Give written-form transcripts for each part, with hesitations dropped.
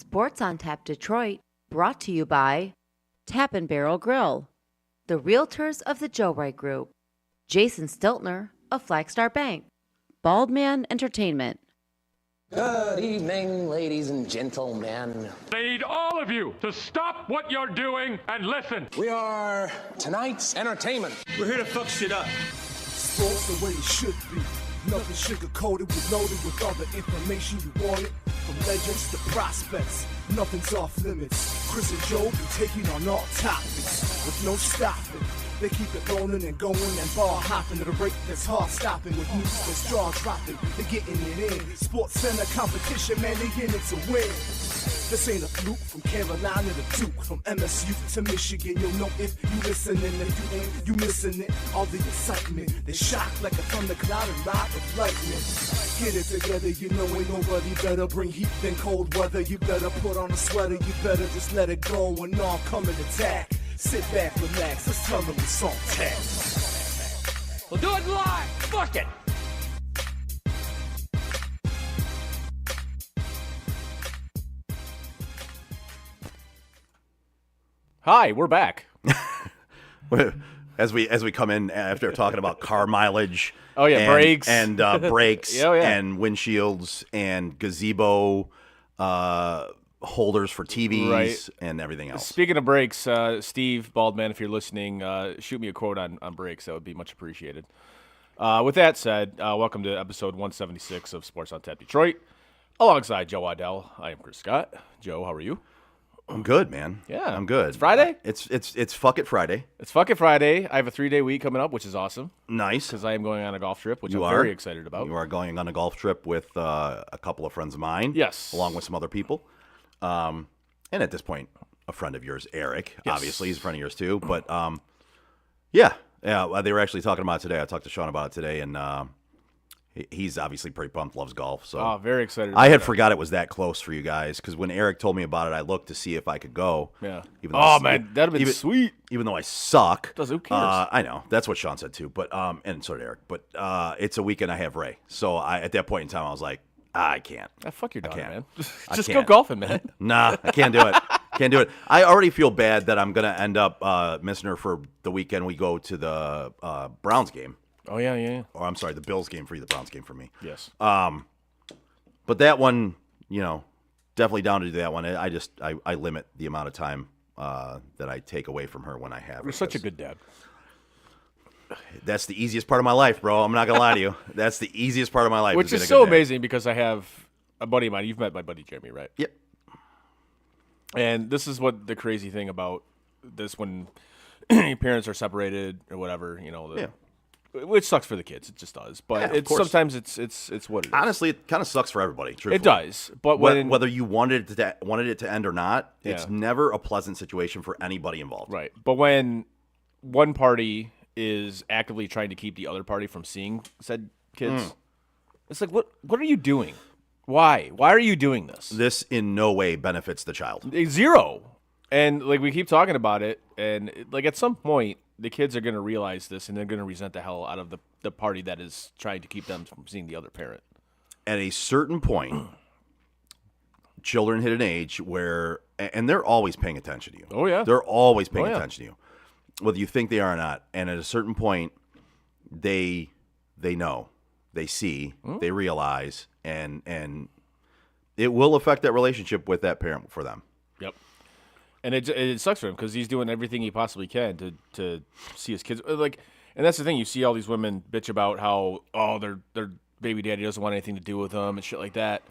Sports on Tap Detroit, brought to you by Tap and Barrel Grill, the Realtors of the Joe Wright Group, Jason Stiltner of Flagstar Bank, Baldman Entertainment. Good evening, ladies and gentlemen. I need all of you to stop what you're doing and listen. We are tonight's entertainment. We're here to fuck shit up. Sports the way it should be. Nothing sugar-coated, with loaded with all the information you wanted. From legends to prospects, nothing's off limits. Chris and Joe be taking on all topics with no stopping. They keep it rolling and going and ball hopping at a rate that's hard stopping with news that's jaw dropping. They're getting it in. Sports Center competition, man, they in it to win. This ain't a fluke from Carolina to Duke, from MSU to Michigan. You'll know if you listening, if you ain't, you missing it. All the excitement, they shock like a thundercloud and ride with lightning. Get it together, you know ain't nobody better. Bring heat than cold weather. You better put on a sweater, you better just let it go and all come and attack. Sit back, relax, let's tell them it's on tap. We'll do it live. Fuck it. Hi, we're back. As we come in after talking about car mileage, brakes and brakes and windshields and gazebo holders for TVs and everything else. Speaking of brakes, Steve Baldman, if you're listening, shoot me a quote on brakes. That would be much appreciated. With that said, welcome to episode 176 of Sports on Tap Detroit. Alongside Joe Waddell, I am Chris Scott. Joe, how are you? I'm good, man. Yeah, I'm good. It's Friday. It's fuck it Friday. It's fuck it Friday. I have a 3-day week coming up, which is awesome. Nice, because I am going on a golf trip, which I'm very excited about. You are going on a golf trip with a couple of friends of mine. Yes, along with some other people. And at this point, a friend of yours, Eric. Yes. Obviously, he's a friend of yours too. But yeah, they were actually talking about it today. I talked to Sean about it today, and he's obviously pretty pumped, loves golf. So very excited. I had forgot it was that close for you guys, because when Eric told me about it, I looked to see if I could go. Yeah. Man, that'd have been sweet. Even though I suck. Who cares? I know. That's what Sean said too. But and so did Eric. But it's a weekend I have Ray. So at that point in time, I was like, I can't. Fuck your daughter, man. I Just can't. go golfing, man. Nah, I can't do it. Can't do it. I already feel bad that I'm going to end up missing her for the weekend we go to the Browns game. Oh, yeah. Or I'm sorry, the Bills game for you, the Browns game for me. Yes. But that one, definitely down to do that one. I limit the amount of time that I take away from her when I have her. You're such a good dad. That's the easiest part of my life, bro. I'm not going to lie to you. That's the easiest part of my life. Which is so amazing, because I have a buddy of mine. You've met my buddy Jeremy, right? Yep. And this is what the crazy thing about this, when parents are separated or whatever, which sucks for the kids. It just does. But sometimes it's what it is. Honestly, it kind of sucks for everybody. Truthfully. It does. But whether you wanted it to end or not, it's never a pleasant situation for anybody involved. Right. But when one party is actively trying to keep the other party from seeing said kids, it's like, what are you doing? Why are you doing this? This in no way benefits the child. Zero. And we keep talking about it, and at some point the kids are going to realize this, and they're going to resent the hell out of the party that is trying to keep them from seeing the other parent. At a certain point, children hit an age where, and they're always paying attention to you. Oh yeah, they're always paying attention to you, whether you think they are or not. And at a certain point, they know, they see, they realize, and it will affect that relationship with that parent for them. Yep. And it sucks for him, because he's doing everything he possibly can to see his kids. And that's the thing. You see all these women bitch about how their baby daddy doesn't want anything to do with them and shit like that.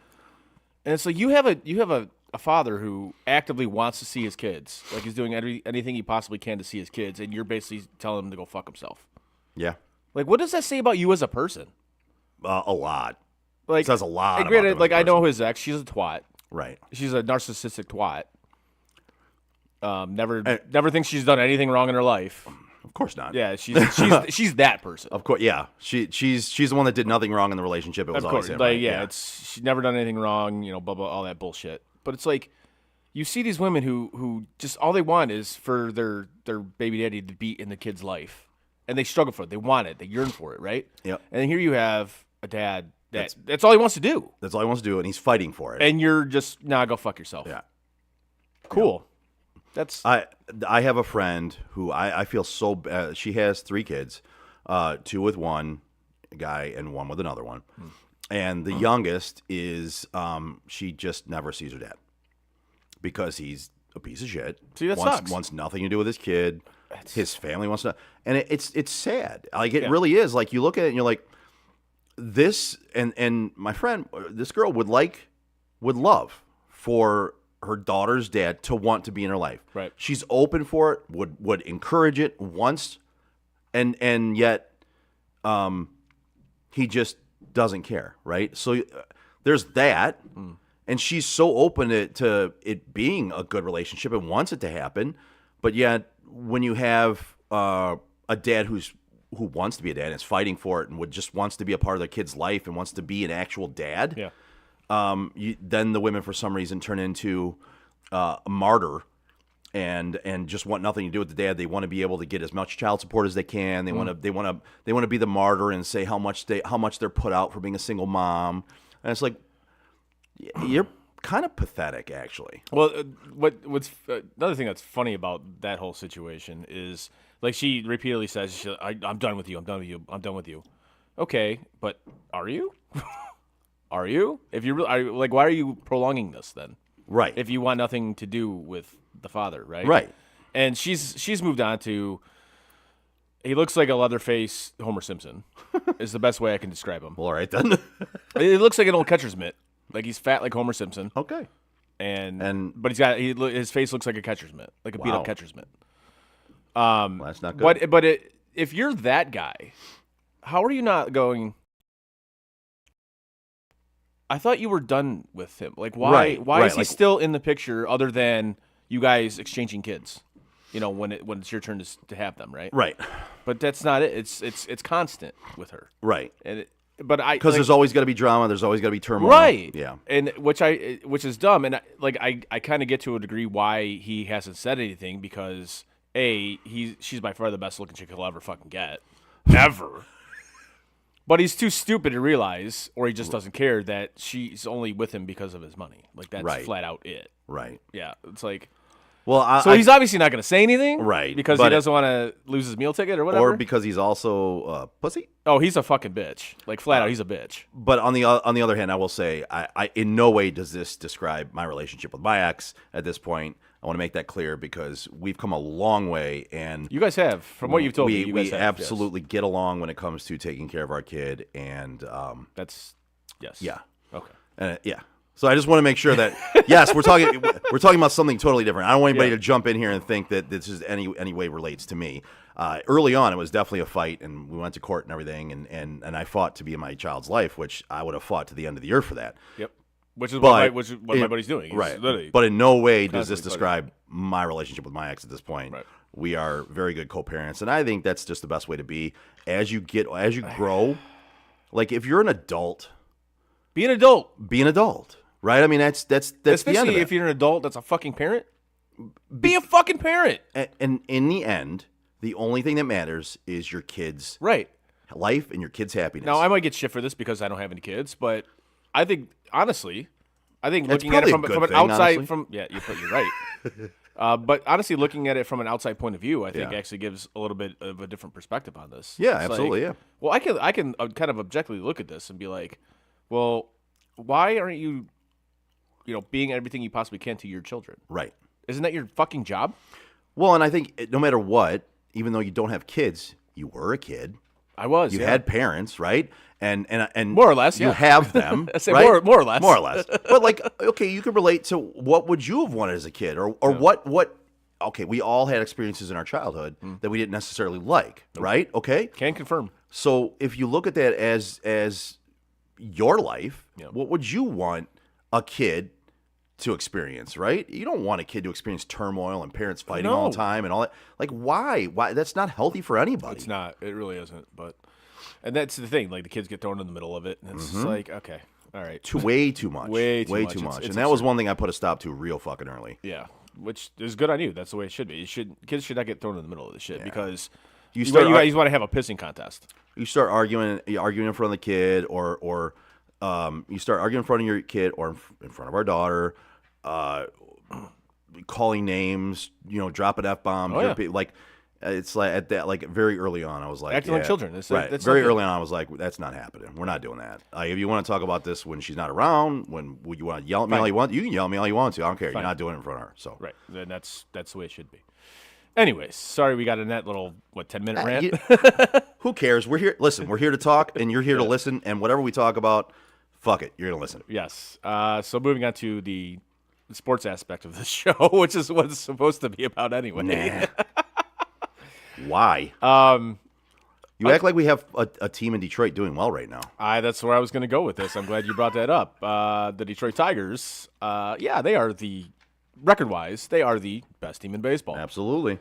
And it's like, you have a father who actively wants to see his kids. He's doing anything he possibly can to see his kids, and you're basically telling him to go fuck himself. Yeah. What does that say about you as a person? A lot. It says a lot. Granted, I know his ex. She's a twat. Right. She's a narcissistic twat. Never thinks she's done anything wrong in her life. Of course not. Yeah, she's that person. Of course, yeah. She's the one that did nothing wrong in the relationship. It was always him. Right? She's never done anything wrong. Blah blah, all that bullshit. But it's like, you see these women who just all they want is for their baby daddy to be in the kid's life, and they struggle for it. They want it. They yearn for it, right? Yep. And here you have a dad That's all he wants to do. That's all he wants to do, and he's fighting for it. And you're just, go fuck yourself. Yeah. Cool. That's I have a friend who I feel so bad. She has 3 kids, 2 with one guy and 1 with another one. And the youngest is she just never sees her dad because he's a piece of shit. See, that sucks. Wants nothing to do with his kid. His family wants to, and it's sad. Like it really is. Like you look at it and you're like, this and my friend, this girl would love for her daughter's dad to want to be in her life. Right. She's open for it. Would encourage it once, and yet, he just doesn't care. Right. So there's that, and she's so open to it being a good relationship and wants it to happen, but yet when you have a dad who wants to be a dad and is fighting for it and wants to be a part of their kid's life and wants to be an actual dad. Yeah. Then the women, for some reason, turn into a martyr and just want nothing to do with the dad. They want to be able to get as much child support as they can. They want to be the martyr and say how much they're put out for being a single mom. And it's like, you're kind of pathetic, actually. Well, what's another thing that's funny about that whole situation is, like, she repeatedly says, I'm done with you. I'm done with you. I'm done with you. Okay, but are you? Are you? If you really like, why are you prolonging this then? Right. If you want nothing to do with the father, right? Right. And she's moved on to. He looks like a Leatherface Homer Simpson. Is the best way I can describe him. Well, all right then. It looks like an old catcher's mitt. Like he's fat like Homer Simpson. Okay. But his face looks like a catcher's mitt, like a beat up catcher's mitt. Well, that's not good. But if you're that guy, how are you not going? I thought you were done with him. Like, why? Why is he still in the picture? Other than you guys exchanging kids, when it's your turn to have them, right? Right. But that's not it. It's constant with her. Right. Because there's always got to be drama. There's always got to be turmoil. Right. Yeah. And which is dumb. And I kind of get to a degree why he hasn't said anything, because she's by far the best looking chick he'll ever fucking get, ever. But he's too stupid to realize, or he just doesn't care, that she's only with him because of his money. Like, that's flat out it. Right. Yeah. It's like. Well, he's obviously not going to say anything, right? Because he doesn't want to lose his meal ticket or whatever, or because he's also a pussy. Oh, he's a fucking bitch! Like, flat out, he's a bitch. But on the other hand, I will say, I in no way does this describe my relationship with my ex at this point. I want to make that clear because we've come a long way, and you guys have, from what you've told me, we absolutely get along when it comes to taking care of our kid, and that's yes, yeah, okay, yeah. So I just want to make sure that yes, we're talking about something totally different. I don't want anybody to jump in here and think that this is any way relates to me. Early on, it was definitely a fight, and we went to court and everything, and I fought to be in my child's life, which I would have fought to the end of the earth for that. Yep. Which is what my buddy's doing. He's right. But in no way does this describe my relationship with my ex at this point. Right. We are very good co-parents, and I think that's just the best way to be. As you grow, like if you're an adult, be an adult. Be an adult. Right? I mean, that's especially the end of it. If you're an adult that's a fucking parent. Be a fucking parent. And in the end, the only thing that matters is your kids' life and your kids' happiness. Now, I might get shit for this because I don't have any kids, but I think, honestly, looking at it from an outside, you're right. But honestly, looking at it from an outside point of view, I think actually gives a little bit of a different perspective on this. Yeah, it's absolutely. Yeah. Well, I can kind of objectively look at this and be like, well, why aren't you, being everything you possibly can to your children? Right. Isn't that your fucking job? Well, and I think no matter what, even though you don't have kids, you were a kid. I was. You had parents, right? And more or less, you have them. I say right? more or less. More or less. But like, okay, you can relate to what would you have wanted as a kid, or what? Okay, we all had experiences in our childhood that we didn't necessarily like, right? Okay, can confirm. So if you look at that as your life, what would you want a kid to experience, right? You don't want a kid to experience turmoil and parents fighting all the time and all that. Like, why? That's not healthy for anybody. It's not. It really isn't. And that's the thing. Like, the kids get thrown in the middle of it, and it's just like, okay, all right. Way too much. Way too much. And it's that absurd. was one thing I put a stop to real fucking early. Yeah, which is good on you. That's the way it should be. Kids should not get thrown in the middle of this shit because you guys want to have a pissing contest. You start arguing in front of the kid, or you start arguing in front of your kid or in front of our daughter, calling names, dropping F-bombs. Oh, yeah. Like, it's like at that, like very early on, I was like, Acting like children. Right. That's Very not good. early on, I was like, that's not happening. We're not doing that. If you want to talk about this when she's not around, when you want to yell at me Fine. all you want, you can yell at me all you want to. I don't care. Fine. You're not doing it in front of her. So Right. Then that's the way it should be. Anyways, sorry we got in that little 10-minute rant. Who cares? We're here. Listen, we're here to talk, and you're here to listen. And whatever we talk about, fuck it, you're gonna listen. Yes. So moving on to the sports aspect of the show, which is what it's supposed to be about anyway. Nah. Why? You act like we have a team in Detroit doing well right now. That's where I was going to go with this. I'm glad you brought that up. The Detroit Tigers, they are record-wise, they are the best team in baseball. Absolutely.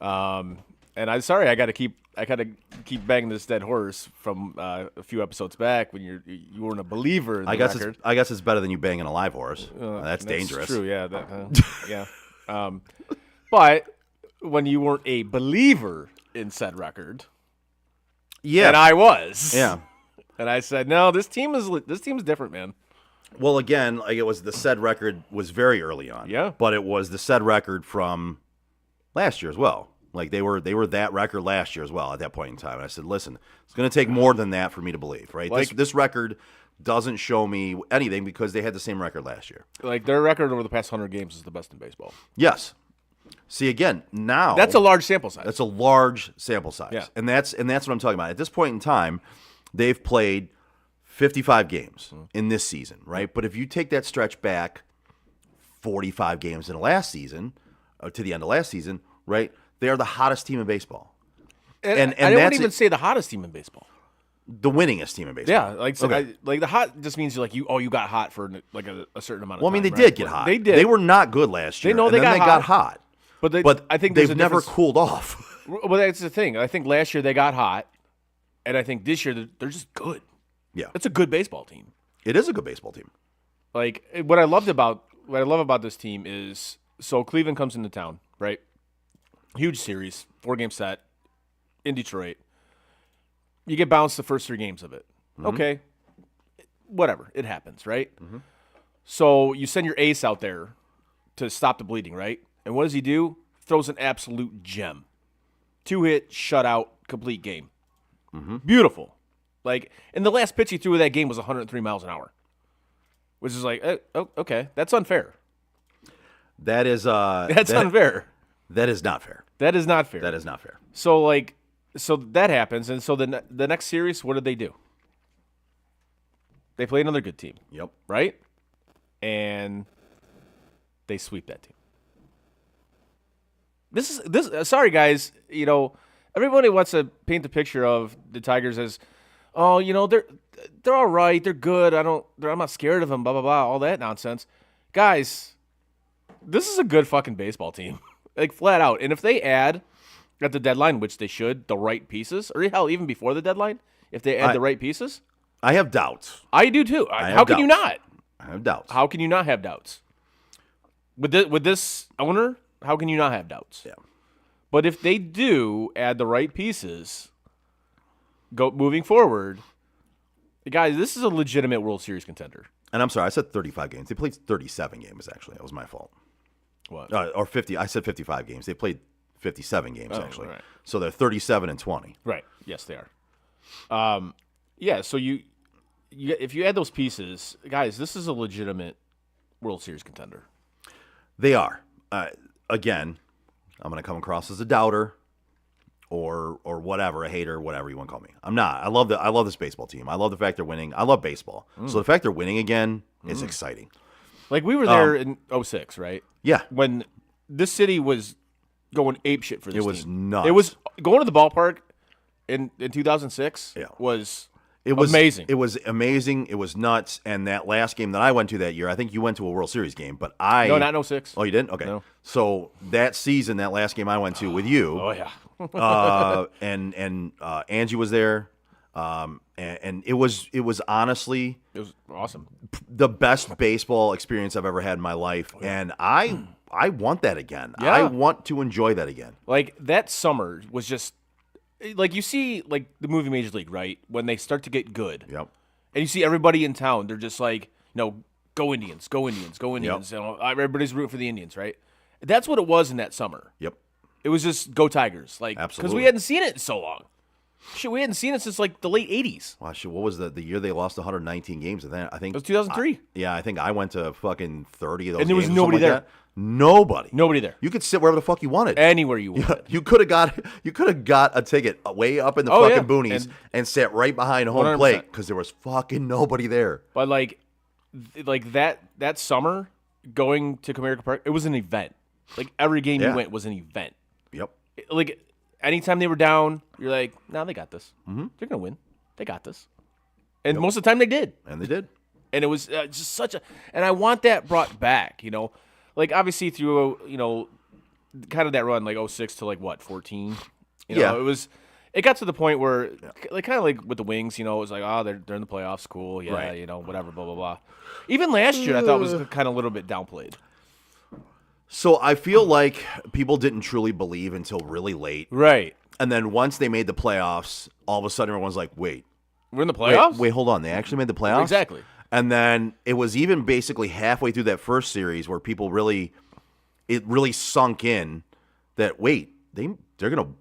And I got to keep banging this dead horse from a few episodes back when you weren't a believer in the record. I guess it's better than you banging a live horse. That's dangerous. True, yeah. Yeah. But when you weren't a believer in said record, Yeah. and I was, Yeah. and I said, no, this team is different, man. Well, again, like it was the said record was very early on. Yeah. But it was the said record from last year as well. Like they were that record last year as well at that point in time. And I said, listen, it's going to take more than that for me to believe, right? Like- This record doesn't show me anything because they had the same record last year. Like their record over the past 100 games is the best in baseball. Yes. See, again, now That's a large sample size. That's a large sample size. Yeah. And that's what I'm talking about. At this point in time, they've played 55 games in this season, right? But if you take that stretch back 45 games in the last season, to the end of last season, right? They are the hottest team in baseball. And I wouldn't that's even say the hottest team in baseball. the winningest team in baseball. Yeah, like so Okay. the hot just means you got hot for like a certain amount of Well, I mean, time. they right? did get hot. They did. They were not good last year. know and they then got they hot. got hot. but I think there's they've a never difference. cooled off. Well, that's the thing. I think last year they got hot, and I think this year they're just good. Yeah. It's a good baseball team. It is a good baseball team. Like what I love about this team is so Cleveland comes into town, right? Huge series, 4-game set in Detroit. You get bounced the first 3 games of it. Okay, whatever, it happens, right? So you send your ace out there to stop the bleeding, right? And what does he do? Throws an absolute gem. 2-hit, shutout, complete game. Beautiful. Like, and the last pitch he threw of that game was 103 miles an hour. Which is like, okay, that's unfair. That is That's unfair. That is not fair. That is not fair. That is not fair. So that happens, and so the next series, what did they do? They play another good team, Yep. right? And they sweep that team. This. Sorry, guys. Everybody wants to paint the picture of the Tigers as, they're all right, they're good. I'm not scared of them. Blah blah blah. All that nonsense, guys. This is a good fucking baseball team, like flat out. And if they add at the deadline, which they should, the right pieces, or hell, even before the deadline, if they add the right pieces, I have doubts. I do too. have How can you doubts. not? I have doubts. How can you not have doubts? With this owner, how can you not have doubts? Yeah. But if they do add the right pieces, moving forward, guys, this is a legitimate World Series contender. And I'm sorry, I said 35 games. They played 37 games, actually. That was my fault. What? Or 50. I said 55 games. They played 57 games, actually. right. So they're 37-20. Right. Yes, they are. Yeah. So you if you add those pieces, guys, this is a legitimate World Series contender. They are. Again, I'm going to come across as a doubter or whatever, a hater, whatever you want to call me. I'm not. I love this baseball team. I love the fact they're winning. I love baseball. So the fact they're winning again is exciting. Like we were there in 06, right? Yeah. When this city was going apeshit for this It was team. nuts. It was going to the ballpark in 2006 was amazing. It was amazing. It was nuts. And that last game that I went to that year, I think you went to a World Series game, but I No, not in 06. Oh, you didn't? Okay. No. So that season, that last game I went to with you, Oh yeah. and Angie was there, and it was honestly It was awesome. the best baseball experience I've ever had in my life, and I want that again. Yeah. I want to enjoy that again. Like that summer was just like you see like the movie Major League, right? When they start to get good. Yep. And you see everybody in town. They're just like, go Indians, go Indians, go Indians. Everybody's rooting for the Indians, right? That's what it was in that summer. Yep. It was just go Tigers, like because Absolutely. we hadn't seen it in so long. Shit, we hadn't seen it since like the late '80s. Wow, shit, what was the year they lost 119 games? I think It was 2003. I think I went to fucking 30 of those. And there was games or something nobody like there. that. Nobody. Nobody there. You could sit wherever the fuck you wanted. Anywhere you wanted. You could have got a ticket way up in the Oh, fucking yeah. boonies and sat right behind home 100%. plate because there was fucking nobody there. But like that summer, going to Comerica Park, it was an event. Like every game Yeah. you went was an event. Yep. Like anytime they were down, you're like, nah, they got this. Mm-hmm. They're gonna win. They got this. And most of the time they did. And they did. And it was just such a, and I want that brought back. Like obviously through kind of that run like 06 to like what 14. Yeah. It got to the point where like kind of like with the Wings, it was like, oh, they're in the playoffs, cool, yeah, Right. whatever, blah blah blah. Even last year, I thought was kind of a little bit downplayed. So I feel like people didn't truly believe until really late. Right. And then once they made the playoffs, all of a sudden everyone's like, wait, We're in the playoffs? wait, hold on. They actually made the playoffs? Exactly. And then it was even basically halfway through that first series where people it really sunk in that, wait, they're going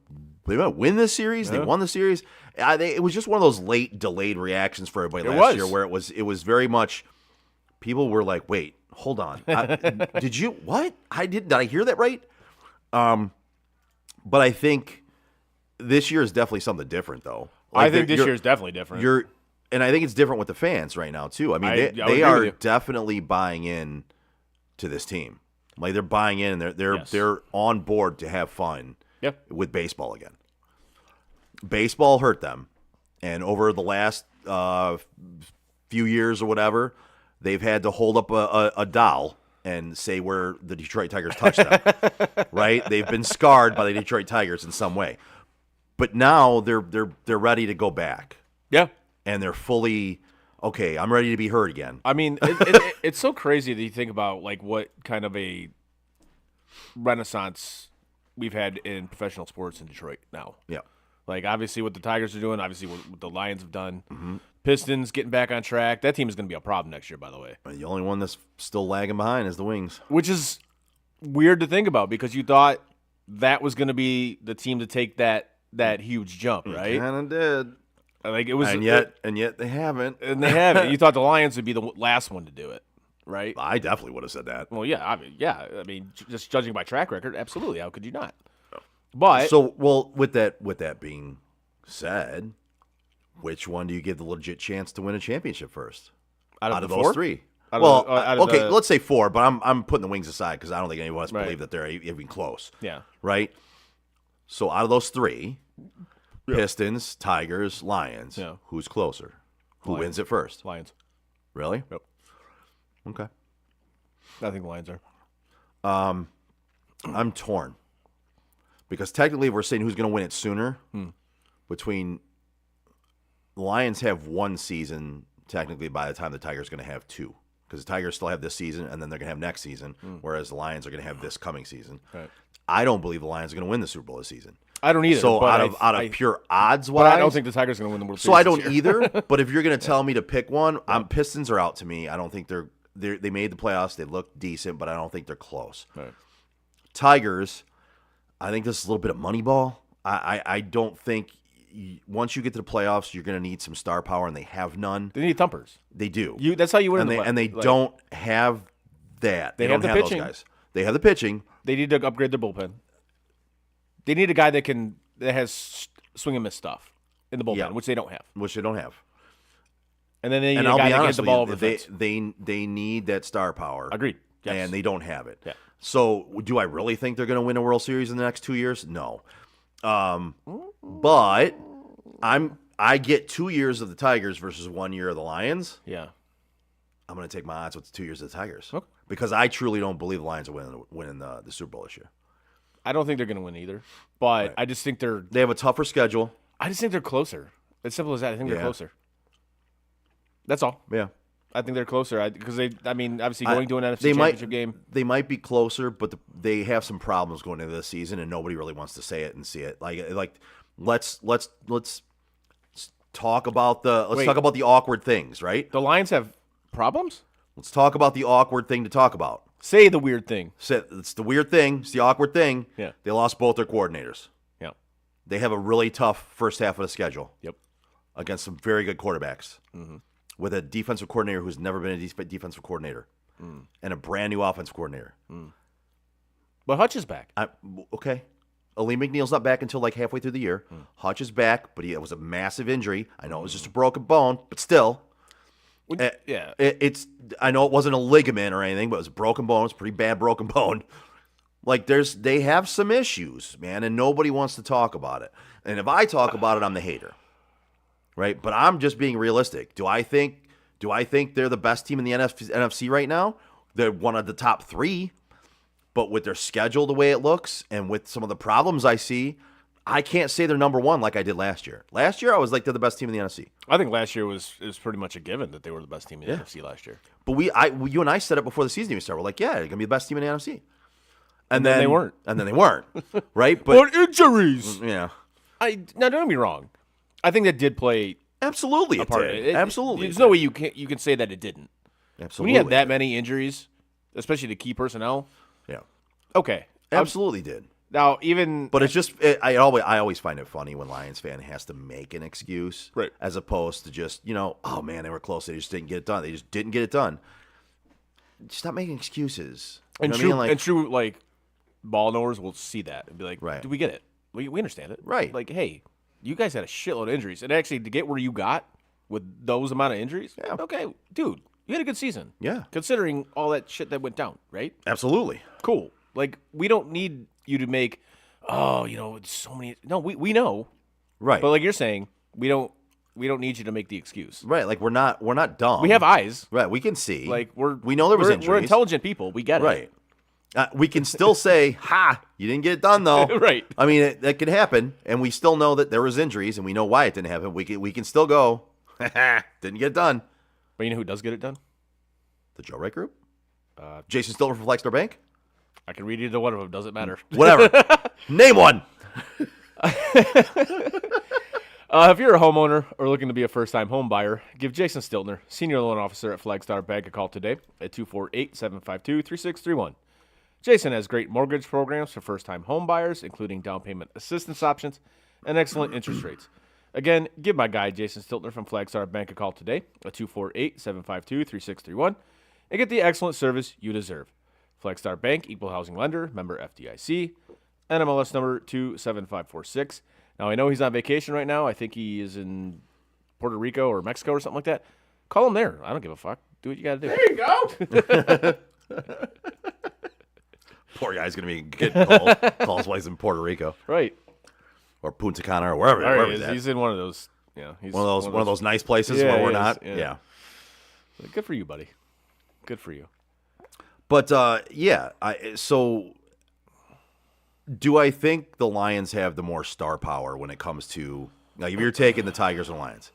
to win this series? They won the series? It was just one of those late delayed reactions for everybody last year where it was very much, people were like, wait, hold on. Did you, what? Did I hear that right? But I think this year is definitely something different, though. I think this year is definitely different. And I think it's different with the fans right now too. I mean, I they would agree are with you. definitely buying in to this team. Like they're buying in. They're on board to have fun with baseball again. Baseball hurt them, and over the last few years or whatever, they've had to hold up a doll and say where the Detroit Tigers touched them. Right? They've been scarred by the Detroit Tigers in some way, but now they're ready to go back. Yeah. And they're fully, okay, I'm ready to be heard again. I mean, it's so crazy that you think about like what kind of a renaissance we've had in professional sports in Detroit now. Yeah. Like obviously what the Tigers are doing, obviously what the Lions have done. Pistons getting back on track. That team is going to be a problem next year, by the way. The only one that's still lagging behind is the Wings. Which is weird to think about because you thought that was going to be the team to take that huge jump, right? Kind of did. Like it was, And yet they haven't. and they haven't. You thought the Lions would be the last one to do it, right? I definitely would have said that. Well, yeah. I mean, just judging by track record, absolutely. How could you not? But So, well, with that being said, which one do you give the legit chance to win a championship first? out Out of of the those four? three. Out Well, of the- out of okay, the- let's say four, but I'm putting the Wings aside because I don't think any of us Right. believe that they're even close. Yeah. Right? So out of those three, Pistons, Tigers, Lions, Yeah. who's closer? Who Lions. wins it first? Lions. Really? Yep. Okay. I think the Lions are. I'm torn. Because technically, if we're saying who's going to win it sooner, between the Lions have one season, technically, by the time the Tigers are going to have two. Because the Tigers still have this season, and then they're going to have next season, whereas the Lions are going to have this coming season. Right. I don't believe the Lions are going to win the Super Bowl this season. I don't either. So but out of pure odds wise, but I don't think the Tigers are going to win the World so. I Series don't this year. either. But if you're going to tell me to pick one, Pistons are out to me. I don't think they made the playoffs. They look decent, but I don't think they're close. Right. Tigers, I think this is a little bit of money ball. I don't think once you get to the playoffs, you're going to need some star power, and they have none. They need thumpers. They do. That's how you win. and they don't have that. They don't have the have pitching. those guys. They have the pitching. They need to upgrade their bullpen. They need a guy that has swing and miss stuff in the bullpen, Yeah. which they don't have. Which they don't have. And then they need And a I'll guy be that can hit honest the with ball you, over the fence. they need that star power. Agreed. Yes. And they don't have it. Yeah. So do I really think they're going to win a World Series in the next 2 years? No. But I get 2 years of the Tigers versus 1 year of the Lions. Yeah. I'm going to take my odds with the 2 years of the Tigers. Okay. Because I truly don't believe the Lions are winning the Super Bowl this year. I don't think they're going to win either, but I just think they're. They have a tougher schedule. I just think they're closer. As simple as that. I think they're Yeah. closer. That's all. Yeah. I think they're closer because obviously going to an NFC They Championship game. They might be closer, but they have some problems going into this season, and nobody really wants to say it and see it. Like let's talk about Wait. talk about the awkward things, right? The Lions have problems? Let's talk about the awkward thing to talk about. Say the weird thing. It's the weird thing. It's the awkward thing. Yeah. They lost both their coordinators. Yeah. They have a really tough first half of the schedule. Yep. Against some very good quarterbacks. With a defensive coordinator who's never been a defensive coordinator. And a brand new offensive coordinator. But Hutch is back. Okay. Ali McNeil's not back until like halfway through the year. Hutch is back, but it was a massive injury. I know it was just a broken bone, but still. Yeah. I know it wasn't a ligament or anything, but it was a broken bone. It's a pretty bad broken bone. Like they have some issues, man, and nobody wants to talk about it. And if I talk about it, I'm the hater. Right? But I'm just being realistic. Do I think they're the best team in the NFC right now? They're one of the top 3. But with their schedule the way it looks and with some of the problems I see, I can't say they're number 1 like I did last year. Last year, I was like they're the best team in the NFC. I think last year was pretty much a given that they were the best team in the NFC last year. But you and I said it before the season even started. We're like, yeah, they're going to be the best team in the NFC. And then they weren't. And then they weren't. Right? But injuries. yeah. Now, don't get me wrong. I think that did play Absolutely a it part. did. Absolutely. There's no way you can say that it didn't. Absolutely. When you have that many injuries, especially to key personnel, Yeah. okay. Absolutely did. Now, even But it's just I always find it funny when Lions fan has to make an excuse, Right. As opposed to just oh man, they were close, they just didn't get it done. They just didn't get it done. Stop making excuses. You and know what true I mean? and true like ball knowers will see that and be like, Right. do we get it? We understand it, Right. Like, hey, you guys had a shitload of injuries, and actually to get where you got with those amount of injuries, Yeah. okay, dude, you had a good season, Yeah. considering all that shit that went down, right? Absolutely. Cool. Like, we don't need you to make, it's so many. No, we know, Right. but like you're saying, we don't need you to make the excuse. Right. Like we're not dumb. We have eyes. Right. We can see. Like we know there was injuries. We're intelligent people. We get it. Right. We can still say, "Ha! You didn't get it done, though." Right. I mean, that could happen, and we still know that there was injuries, and we know why it didn't happen. We can still go, "Didn't get it done." But you know who does get it done? The Joe Wright Group. Jason Stiller from Flagstar Bank. I can read either one of them. Doesn't matter. Whatever. Name one. If you're a homeowner or looking to be a first-time home buyer, give Jason Stiltner, Senior Loan Officer at Flagstar Bank, a call today at 248-752-3631. Jason has great mortgage programs for first-time home buyers, including down payment assistance options and excellent interest rates. Again, give my guy Jason Stiltner from Flagstar Bank a call today at 248-752-3631 and get the excellent service you deserve. Flagstar Bank, Equal Housing Lender, member FDIC, NMLS number 27546. Now, I know he's on vacation right now. I think he is in Puerto Rico or Mexico or something like that. Call him there. I don't give a fuck. Do what you got to do. There you go. Poor guy's gonna be getting calls while he's in Puerto Rico Right. or Punta Cana or wherever. There wherever he is. he's at. He's in one of those. Yeah, he's one of those nice places Yeah, where we're he is, not. yeah. Yeah. Good for you, buddy. Good for you. But so do I think the Lions have the more star power when it comes to like if you're taking the Tigers and Lions?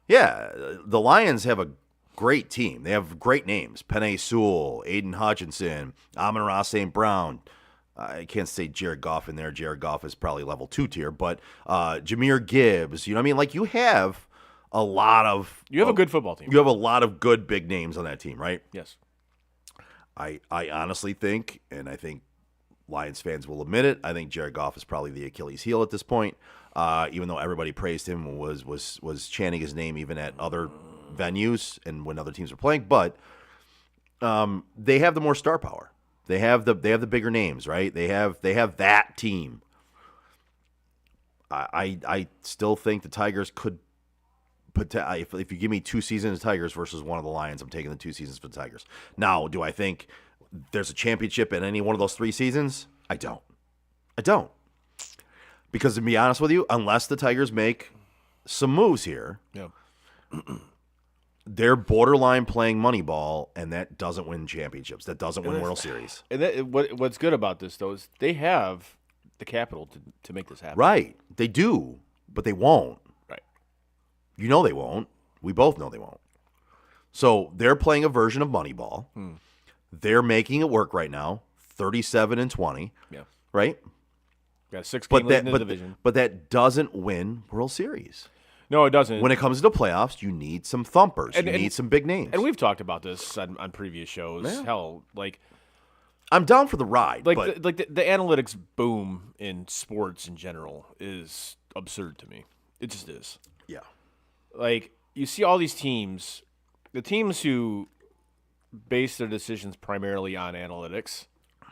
Yeah, the Lions have a great team. They have great names: Penei Sewell, Aiden Hutchinson, Amon-Ra St. Brown. I can't say Jared Goff in there. Jared Goff is probably level 2 tier, but Jahmyr Gibbs. You know what I mean? Like you have a lot of You have a good football team. you have a lot of good big names on that team, right? Yes. I honestly think, and I think Lions fans will admit it, I think Jared Goff is probably the Achilles heel at this point. Even though everybody praised him and was chanting his name even at other venues and when other teams were playing, but they have the more star power. They have the bigger names, right? They have that team. I still think the Tigers could put if you give me 2 seasons of Tigers versus one of the Lions, I'm taking the 2 seasons for the Tigers. Now, do I think there's a championship in any one of those 3 seasons? I don't. Because to be honest with you, unless the Tigers make some moves here, Yeah. they're borderline playing Moneyball, and that doesn't win championships. That doesn't win World Series. And what's good about this though is they have the capital to make this happen. Right. They do, but they won't. Right. You know they won't. We both know they won't. So they're playing a version of Moneyball. They're making it work right now, 37-20. Yeah. Right? Got a 6-game lead in the division. But that doesn't win World Series. No, it doesn't. When it comes to playoffs, you need some thumpers. You need some big names. And we've talked about this on previous shows. Yeah. Hell, like I'm down for the ride. But the analytics boom in sports in general is absurd to me. It just is. yeah. Like, you see all these teams, the teams who base their decisions primarily on analytics,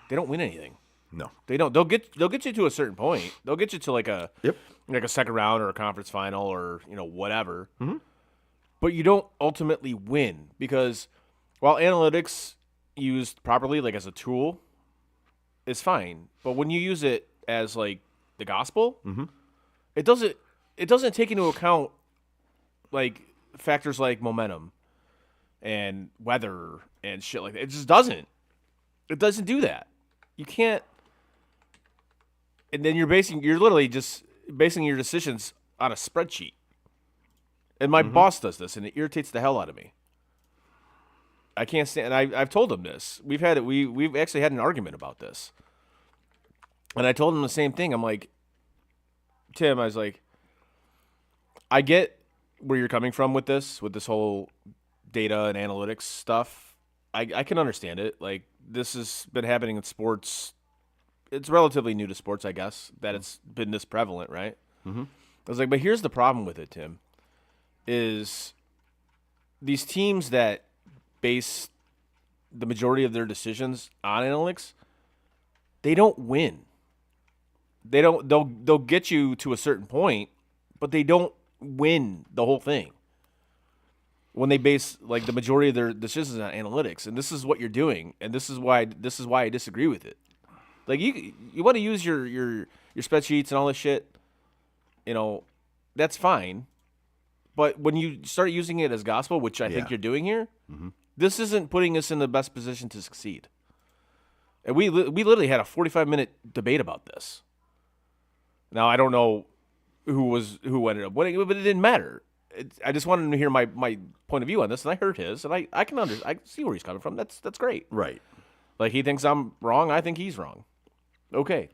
they don't win anything. No. They don't. They'll get you to a certain point. They'll get you to like a Yep. like a second round or a conference final or whatever. Mm-hmm. But you don't ultimately win because while analytics used properly, like as a tool, is fine. But when you use it as like the gospel, it doesn't take into account like factors like momentum and weather and shit like that. It just doesn't. It doesn't do that. You can't. And then you're literally just basing your decisions on a spreadsheet. And my boss does this, and it irritates the hell out of me. I can't stand. And I've told him this. We've actually had an argument about this. And I told him the same thing. I'm like, Tim, I was like, I get where you're coming from with this whole data and analytics stuff. I can understand it. Like, this has been happening in sports. It's relatively new to sports, I guess, that it's been this prevalent, right? Mm-hmm. I was like, but here's the problem with it, Tim, is these teams that base the majority of their decisions on analytics, they don't win. They'll get you to a certain point, but they don't win the whole thing. When they base like the majority of their decisions on analytics, and this is what you're doing, and this is why I disagree with it. Like you want to use your spreadsheets and all this shit, that's fine. But when you start using it as gospel, which I think you're doing here, this isn't putting us in the best position to succeed. And we literally had a 45-minute debate about this. Now I don't know who ended up winning, but it didn't matter. I just wanted him to hear my point of view on this, and I heard his, and I can I see where he's coming from. That's great. Right. Like, he thinks I'm wrong, I think he's wrong. Okay,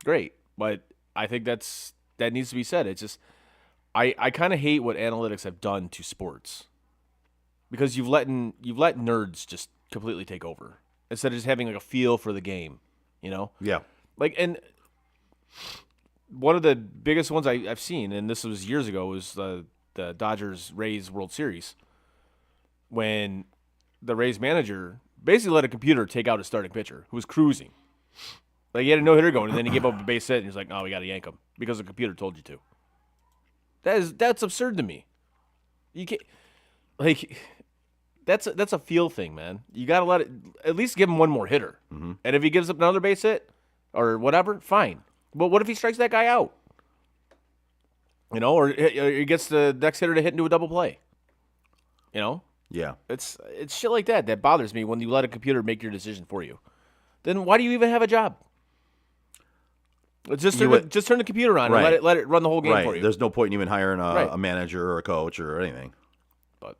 great. But I think that needs to be said. It's just I kind of hate what analytics have done to sports because you've let nerds just completely take over instead of just having like a feel for the game. Yeah. Like, and one of the biggest ones I've seen, and this was years ago, was the Dodgers-Rays World Series when the Rays manager basically let a computer take out his starting pitcher who was cruising. Like, he had a no-hitter going, and then he gave up a base hit, and he's like, "Oh, we got to yank him because the computer told you to." That's absurd to me. You can't, like, that's a feel thing, man. You got to at least give him one more hitter, and if he gives up another base hit or whatever, fine. But what if he strikes that guy out? Or he gets the next hitter to hit into a double play. Yeah. It's shit like that bothers me when you let a computer make your decision for you. Then why do you even have a job? Just turn the computer on and let it run the whole game for you. There's no point in even hiring a manager or a coach or anything. But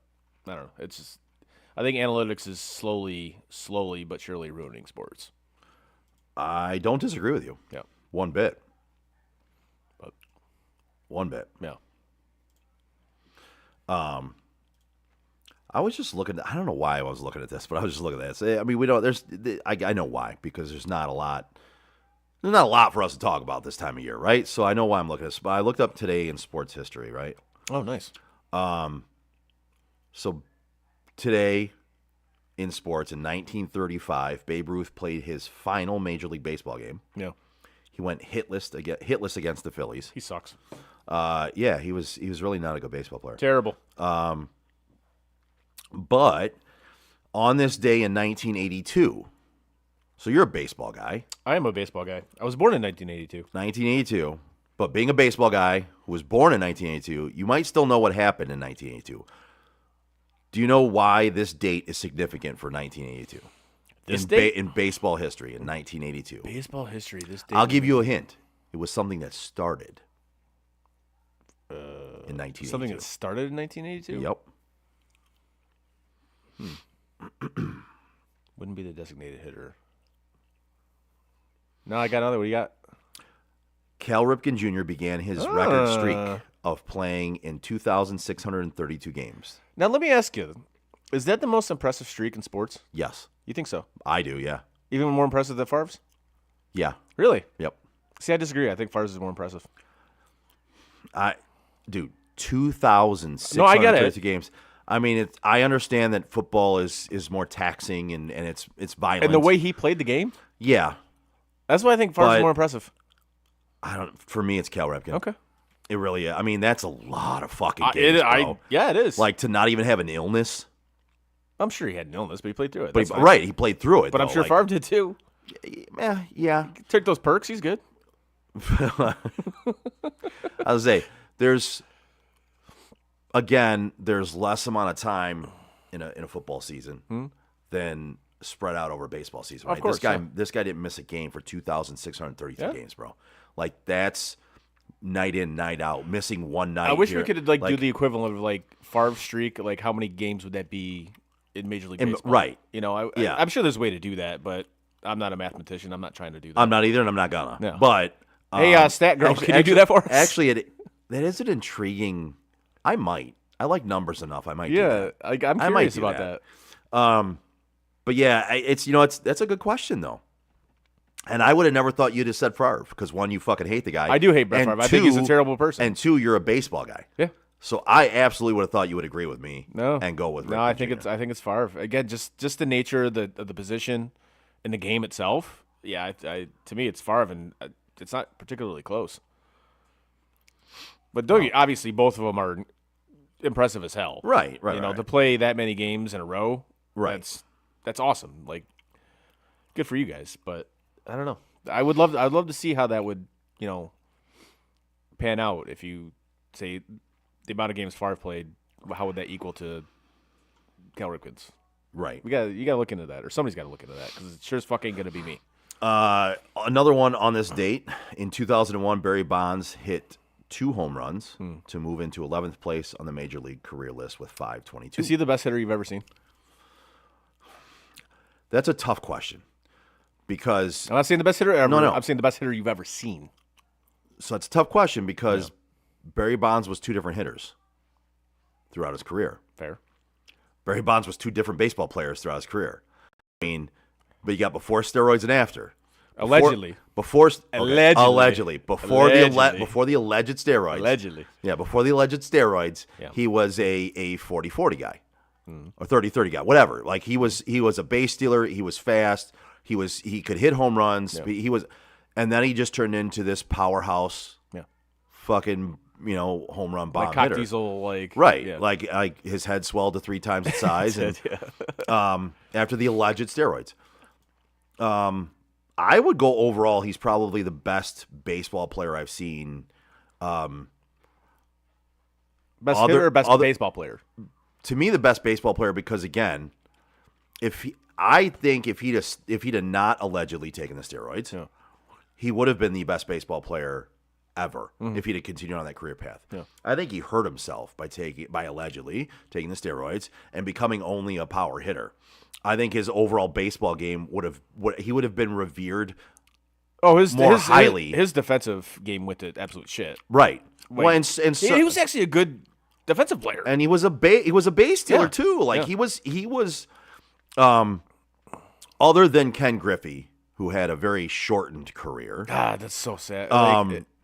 I don't know. It's just, I think analytics is slowly but surely ruining sports. I don't disagree with you. Yeah. One bit. But one bit. Yeah. I was just looking. I don't know why I was looking at this, but I was just looking at this. I mean, we don't. I know why, because there's not a lot. There's not a lot for us to talk about this time of year, right? So I know why I'm looking at this. But I looked up today in sports history, right? Oh, nice. So today in sports in 1935, Babe Ruth played his final Major League Baseball game. Yeah. He went hitless against the Phillies. He sucks. Yeah, he was really not a good baseball player. Terrible. But on this day in 1982, so you're a baseball guy. I am a baseball guy. I was born in 1982. 1982. But being a baseball guy who was born in 1982, you might still know what happened in 1982. Do you know why this date is significant for 1982? In baseball history in 1982. Baseball history, this date. I'll give you a hint. It was something that started in 1982. Something that started in 1982? Yep. Wouldn't be the designated hitter. No, I got another. What do you got? Cal Ripken Jr. began his record streak of playing in 2,632 games. Now let me ask you: is that the most impressive streak in sports? Yes, You think so? I do. Yeah, Even more impressive than Favre's? yeah, Really? yep. See, I disagree. I think Favre's is more impressive. Dude, 2,632 No, I get it. games. I mean, I understand that football is more taxing and it's violent. And the way he played the game, yeah, that's why I think Favre's But- is more impressive. for me, it's Cal Ripken. Okay. It really is. I mean, that's a lot of fucking games, bro. Yeah, it is. Like, to not even have an illness. I'm sure he had an illness, but he played through it. But That's fine. right, he played through it. But I'm though. sure Like, Favre did too. Yeah. Took those perks. He's good. I was say there's less amount of time in a football season than spread out over a baseball season. Right? Of course, this guy didn't miss a game for 2,633 Yeah. games, bro. Like, that's night in, night out. Missing one night. I wish here. we could do the equivalent of like Favre's streak. Like, how many games would that be in Major League Baseball? right. You know, Yeah. I'm sure there's a way to do that, but I'm not a mathematician. I'm not trying to do that. I'm not either, and I'm not gonna. No. But Hey, Stat Girl, can you do that for us? Actually, that is an intriguing. I might. I like numbers enough. I might. do yeah, that. I'm I might curious do about that. that. But yeah, that's a good question though. And I would have never thought you'd have said Favre because one, you fucking hate the guy. I do hate Brett and Favre. I think he's a two- terrible person. And two, you're a baseball guy. Yeah. So I absolutely would have thought you would agree with me. No. And go with. No, Ripken I think Jr. I think it's Favre. Again, just the nature of the position and the game itself. Yeah, to me it's Favre, and it's not particularly close. But obviously both of them are impressive as hell. Right. You know, right. to play that many games in a row, Right. That's awesome. Like, good for you guys. But I don't know. I'd love to see how that would, pan out if you say the amount of games Favre played. How would that equal to Cal Ripken's? Right. You gotta look into that, or somebody's got to look into that because it sure as fuck ain't gonna be me. Another one on this date in 2001, Barry Bonds hit 2 home runs to move into 11th place on the Major League career list with 522. Is he the best hitter you've ever seen? That's a tough question because I'm not saying the best hitter ever. No. I'm saying the best hitter you've ever seen. so it's a tough question because Barry Bonds was 2 different hitters throughout his career. Fair. Barry Bonds was 2 different baseball players throughout his career. I mean, but you got before steroids and after. Allegedly. Before Allegedly. before Allegedly. the alleged steroids. Allegedly. Yeah, before the alleged steroids, Yeah. he was a 40-40 guy. Or 30-30 guy, whatever. Like he was a base stealer, he was fast, he could hit home runs. Yeah. And then he just turned into this powerhouse Yeah. fucking, home run bomb Like Cock hitter. Diesel, Right. Yeah. Like his head swelled to 3 times its size and yeah. after the alleged steroids. I would go overall, he's probably the best baseball player I've seen. Best Other- hitter or best other- baseball player? To me, the best baseball player because again, I think if he'd have not allegedly taken the steroids, Yeah. he would have been the best baseball player ever if he'd have continued on that career path. Yeah. I think he hurt himself by allegedly taking the steroids and becoming only a power hitter. I think his overall baseball game would have been revered. Oh, his highly. his defensive game went to absolute shit. Right. Like, Well, and so, he was actually a good defensive player. and he was a base stealer Yeah. too. Like Yeah. he was other than Ken Griffey, who had a very shortened career. God, that's so sad.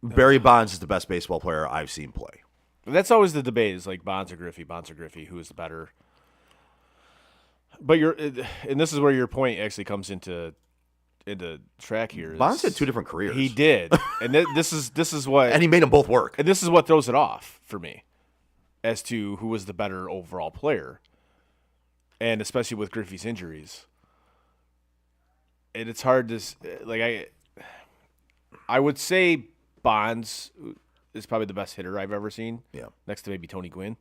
Barry Bonds is the best baseball player I've seen play. That's always the debate: is like Bonds or Griffey, who is the better? But and this is where your point actually comes into track here. Bonds had 2 different careers. He did, and this is what, and he made them both work. and this is what throws it off for me, as to who was the better overall player, and especially with Griffey's injuries. And it's hard to I would say Bonds is probably the best hitter I've ever seen. Yeah. Next to maybe Tony Gwynn.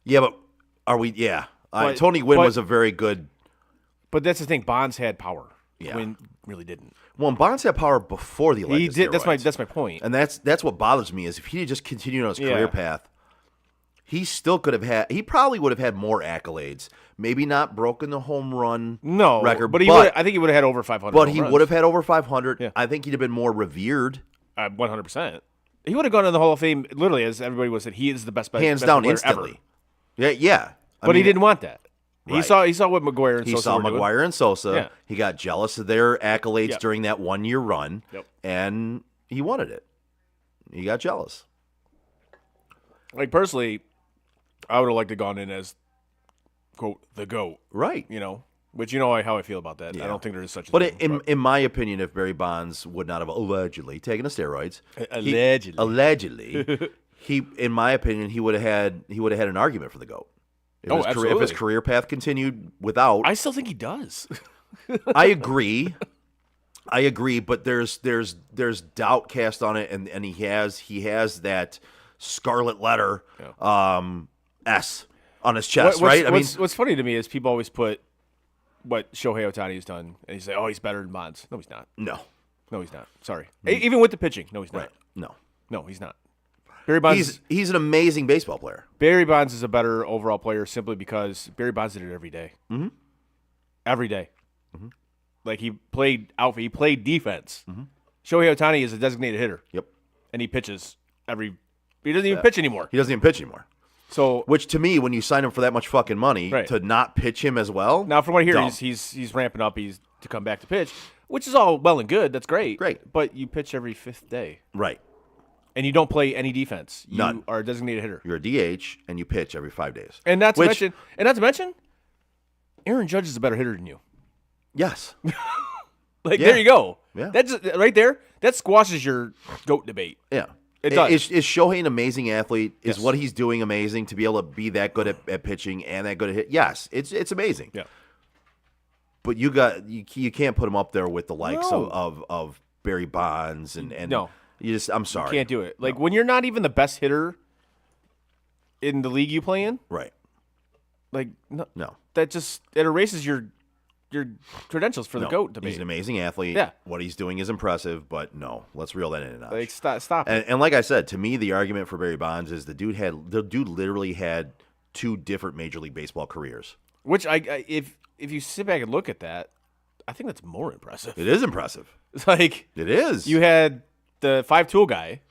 Yeah, but are we? Yeah, But- Tony Gwynn but- was a very good. But that's the thing. Bonds had power. Yeah. Gwynn really didn't. Well, Bonds had power before the alleged He did. steroids. That's my point. And that's what bothers me is if he had just continued on his career Yeah. path, he still could have had. He probably would have had more accolades. Maybe not broken the home run record, but I think he would have had over 500. But he would have had over 500. Yeah. I think he'd have been more revered. 100%. He would have gone in the Hall of Fame literally, as everybody was said. He is the best hands best down player instantly. ever. Yeah. But he didn't want that. He Right. saw what McGuire and He Sosa saw were doing. McGuire and Sosa. Yeah. He got jealous of their accolades Yep. during that 1 year run, Yep. and he wanted it. He got jealous. Like personally, I would have liked to gone in as quote the GOAT. Right. Which you know how I feel about that. Yeah. I don't think there is such a But thing. in my opinion, if Barry Bonds would not have allegedly taken the steroids, Allegedly. he, in my opinion, he would have had an argument for the GOAT. If Oh, his career, if absolutely. his career path continued without, I still think he does. I agree. But there's doubt cast on it, and he has that scarlet letter S on his chest, right? What's funny to me is people always put what Shohei Ohtani has done, and you say, "Oh, he's better than Bonds." No, he's not. no, No, he's not. Sorry. Even with the pitching, no, he's not. right, no. No, he's not. Barry Bonds. He's an amazing baseball player. Barry Bonds is a better overall player simply because Barry Bonds did it every day. Mm-hmm. Every day. Mm-hmm. Like he played outfield, he played defense. Mm-hmm. Shohei Ohtani is a designated hitter. Yep. And he pitches he doesn't even pitch anymore. He doesn't even pitch anymore. So Which to me, when you sign him for that much fucking money, Right. to not pitch him as well. now from what I hear, dumb. he's ramping up. He's to come back to pitch, which is all well and good. That's great. Great. But you pitch every fifth day, Right. and you don't play any defense. You None. are a designated hitter. You're a DH and you pitch every 5 days. And not to Which- mention, Aaron Judge is a better hitter than you. Yes. Like Yeah. there you go. Yeah. That's right there. That squashes your GOAT debate. Yeah. It does. Is Shohei an amazing athlete? Is Yes. what he's doing amazing to be able to be that good at pitching and that good at hit? Yes, it's amazing. Yeah. But you can't put him up there with the likes No. of Barry Bonds and No. you just I'm sorry. Can't do it. Like when you're not even the best hitter in the league you play in, Right. like No. that it erases your credentials for the No. GOAT debate. He's an amazing athlete. Yeah. What he's doing is impressive, but no, let's reel that in a notch. Like stop it. And like I said, to me, the argument for Barry Bonds is the dude literally had 2 different Major League Baseball careers. Which if you sit back and look at that, I think that's more impressive. It is impressive. It's like It is. you had the 5-tool guy,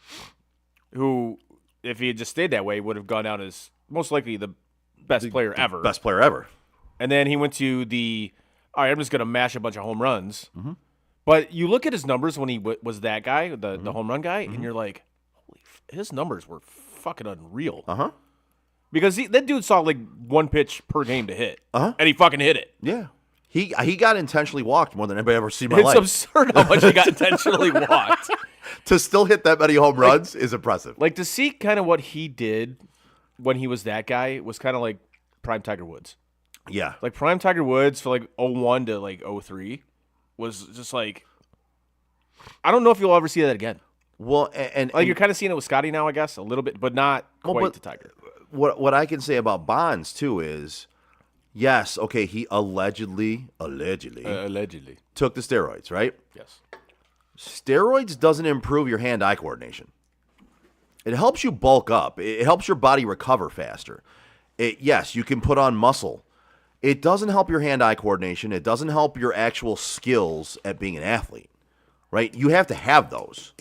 who, if he had just stayed that way, would have gone down as most likely the best player ever. Best player ever. And then he went to all right, I'm just going to mash a bunch of home runs. Mm-hmm. But you look at his numbers when he was that guy, the Mm-hmm. home run guy, and you're like, his numbers were fucking unreal. Uh-huh. Because that dude saw like 1 pitch per game to hit, Uh-huh. and he fucking hit it. Yeah. He got intentionally walked more than anybody ever seen in my It's life. absurd how much he got intentionally walked. To still hit that many home runs is impressive. Like to see kind of what he did when he was that guy was kind of like prime Tiger Woods. Yeah. Like prime Tiger Woods for like 01 to like 03 was just like, I don't know if you'll ever see that again. Well, and Like you're kind of seeing it with Scotty now, I guess, a little bit, but not quite but- to Tiger. what I can say about Bonds too is, yes, okay, he allegedly Allegedly. took the steroids, right? Yes. Steroids doesn't improve your hand-eye coordination. It helps you bulk up. It helps your body recover faster. Yes, you can put on muscle. It doesn't help your hand-eye coordination. It doesn't help your actual skills at being an athlete, right? You have to have those.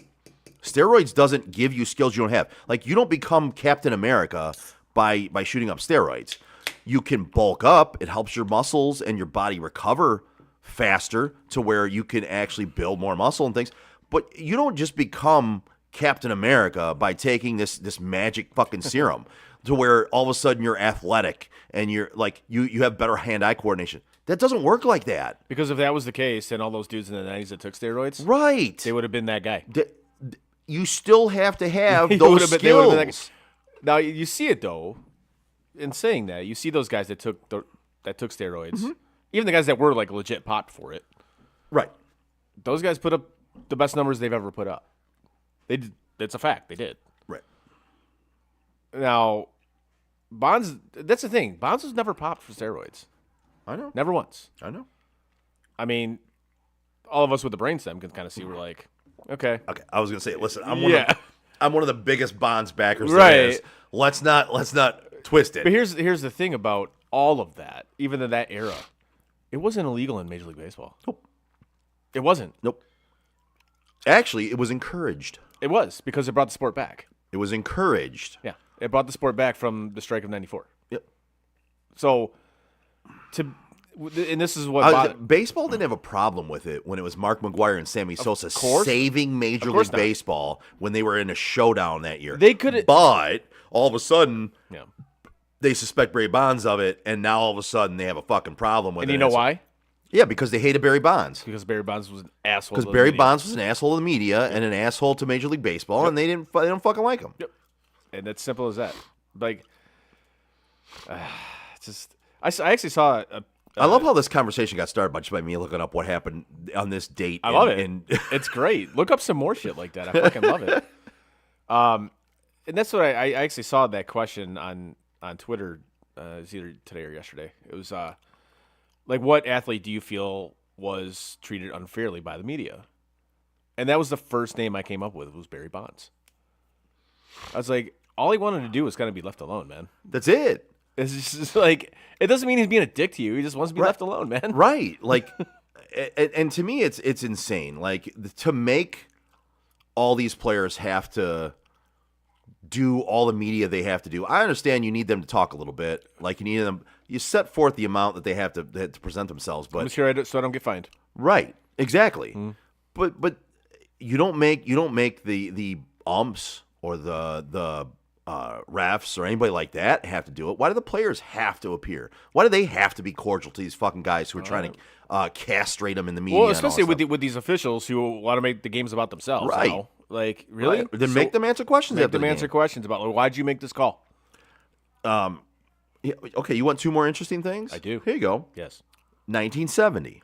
Steroids doesn't give you skills you don't have. Like, you don't become Captain America by shooting up steroids. You can bulk up. It helps your muscles and your body recover faster to where you can actually build more muscle and things. But you don't just become Captain America by taking this magic fucking serum to where all of a sudden you're athletic and you're like you have better hand-eye coordination. That doesn't work like that. Because if that was the case, then all those dudes in the 90s that took steroids, Right. they would have been that guy. You still have to have They those would've been- they would've been that skills. Now you see it though. In saying that, you see those guys that took steroids, Mm-hmm. even the guys that were like legit popped for it. Right. Those guys put up the best numbers they've ever put up. They did. That's a fact. They did. Right. Now, Bonds. That's the thing. Bonds was never popped for steroids. I know. Never once. I know. I mean, all of us with the brainstem can kind of see we're like, okay, Okay, I was gonna say, listen, I'm one of the biggest Bonds backers there Right. is. Let's not twist it. But here's the thing about all of that, even in that era, it wasn't illegal in Major League Baseball. Nope. It wasn't. Nope. Actually, it was encouraged. It was because it brought the sport back. It was encouraged. Yeah, it brought the sport back from the strike of '94. Yep. So, and this is what baseball didn't have a problem with it when it was Mark McGwire and Sammy Sosa course. saving Major Of course League not. Baseball when they were in a showdown that year. They could, but all of a sudden, yeah. they suspect Barry Bonds of it, and now all of a sudden they have a fucking problem with it. And you know why? Yeah, because they hated Barry Bonds. Because Barry Bonds was an asshole. Because Barry Bonds was an asshole to the media and an asshole to Major League Baseball, and they don't fucking like him. Yep. And it's simple as that. Like, it's just I actually saw I love how this conversation got started by me looking up what happened on this date. I love it. It's great. Look up some more shit like that. I fucking love it. And that's what I actually saw that question on Twitter. It was either today or yesterday. It was like, what athlete do you feel was treated unfairly by the media? And that was the first name I came up with was Barry Bonds. I was like, all he wanted to do was kind of be left alone, man. That's it. It's just like, it doesn't mean he's being a dick to you. He just wants to be left alone, man. Right. Like, and to me, it's insane. Like, to make all these players have to do all the media they have to do. I understand you need them to talk a little bit. Like, you set forth the amount that they have to present themselves. But so I don't get fined. Right. Exactly. But you don't make the umps or the refs or anybody like that have to do it. Why do the players have to appear? Why do they have to be cordial to these fucking guys who are trying to castrate them in the media? Well, especially with these officials who want to make the games about themselves. Right. Now. Like, really? Right. Then make them answer questions. Make after them the answer game. questions about, like, why'd you make this call? Yeah, okay, you want two more interesting things? I do. Here you go. Yes. 1970.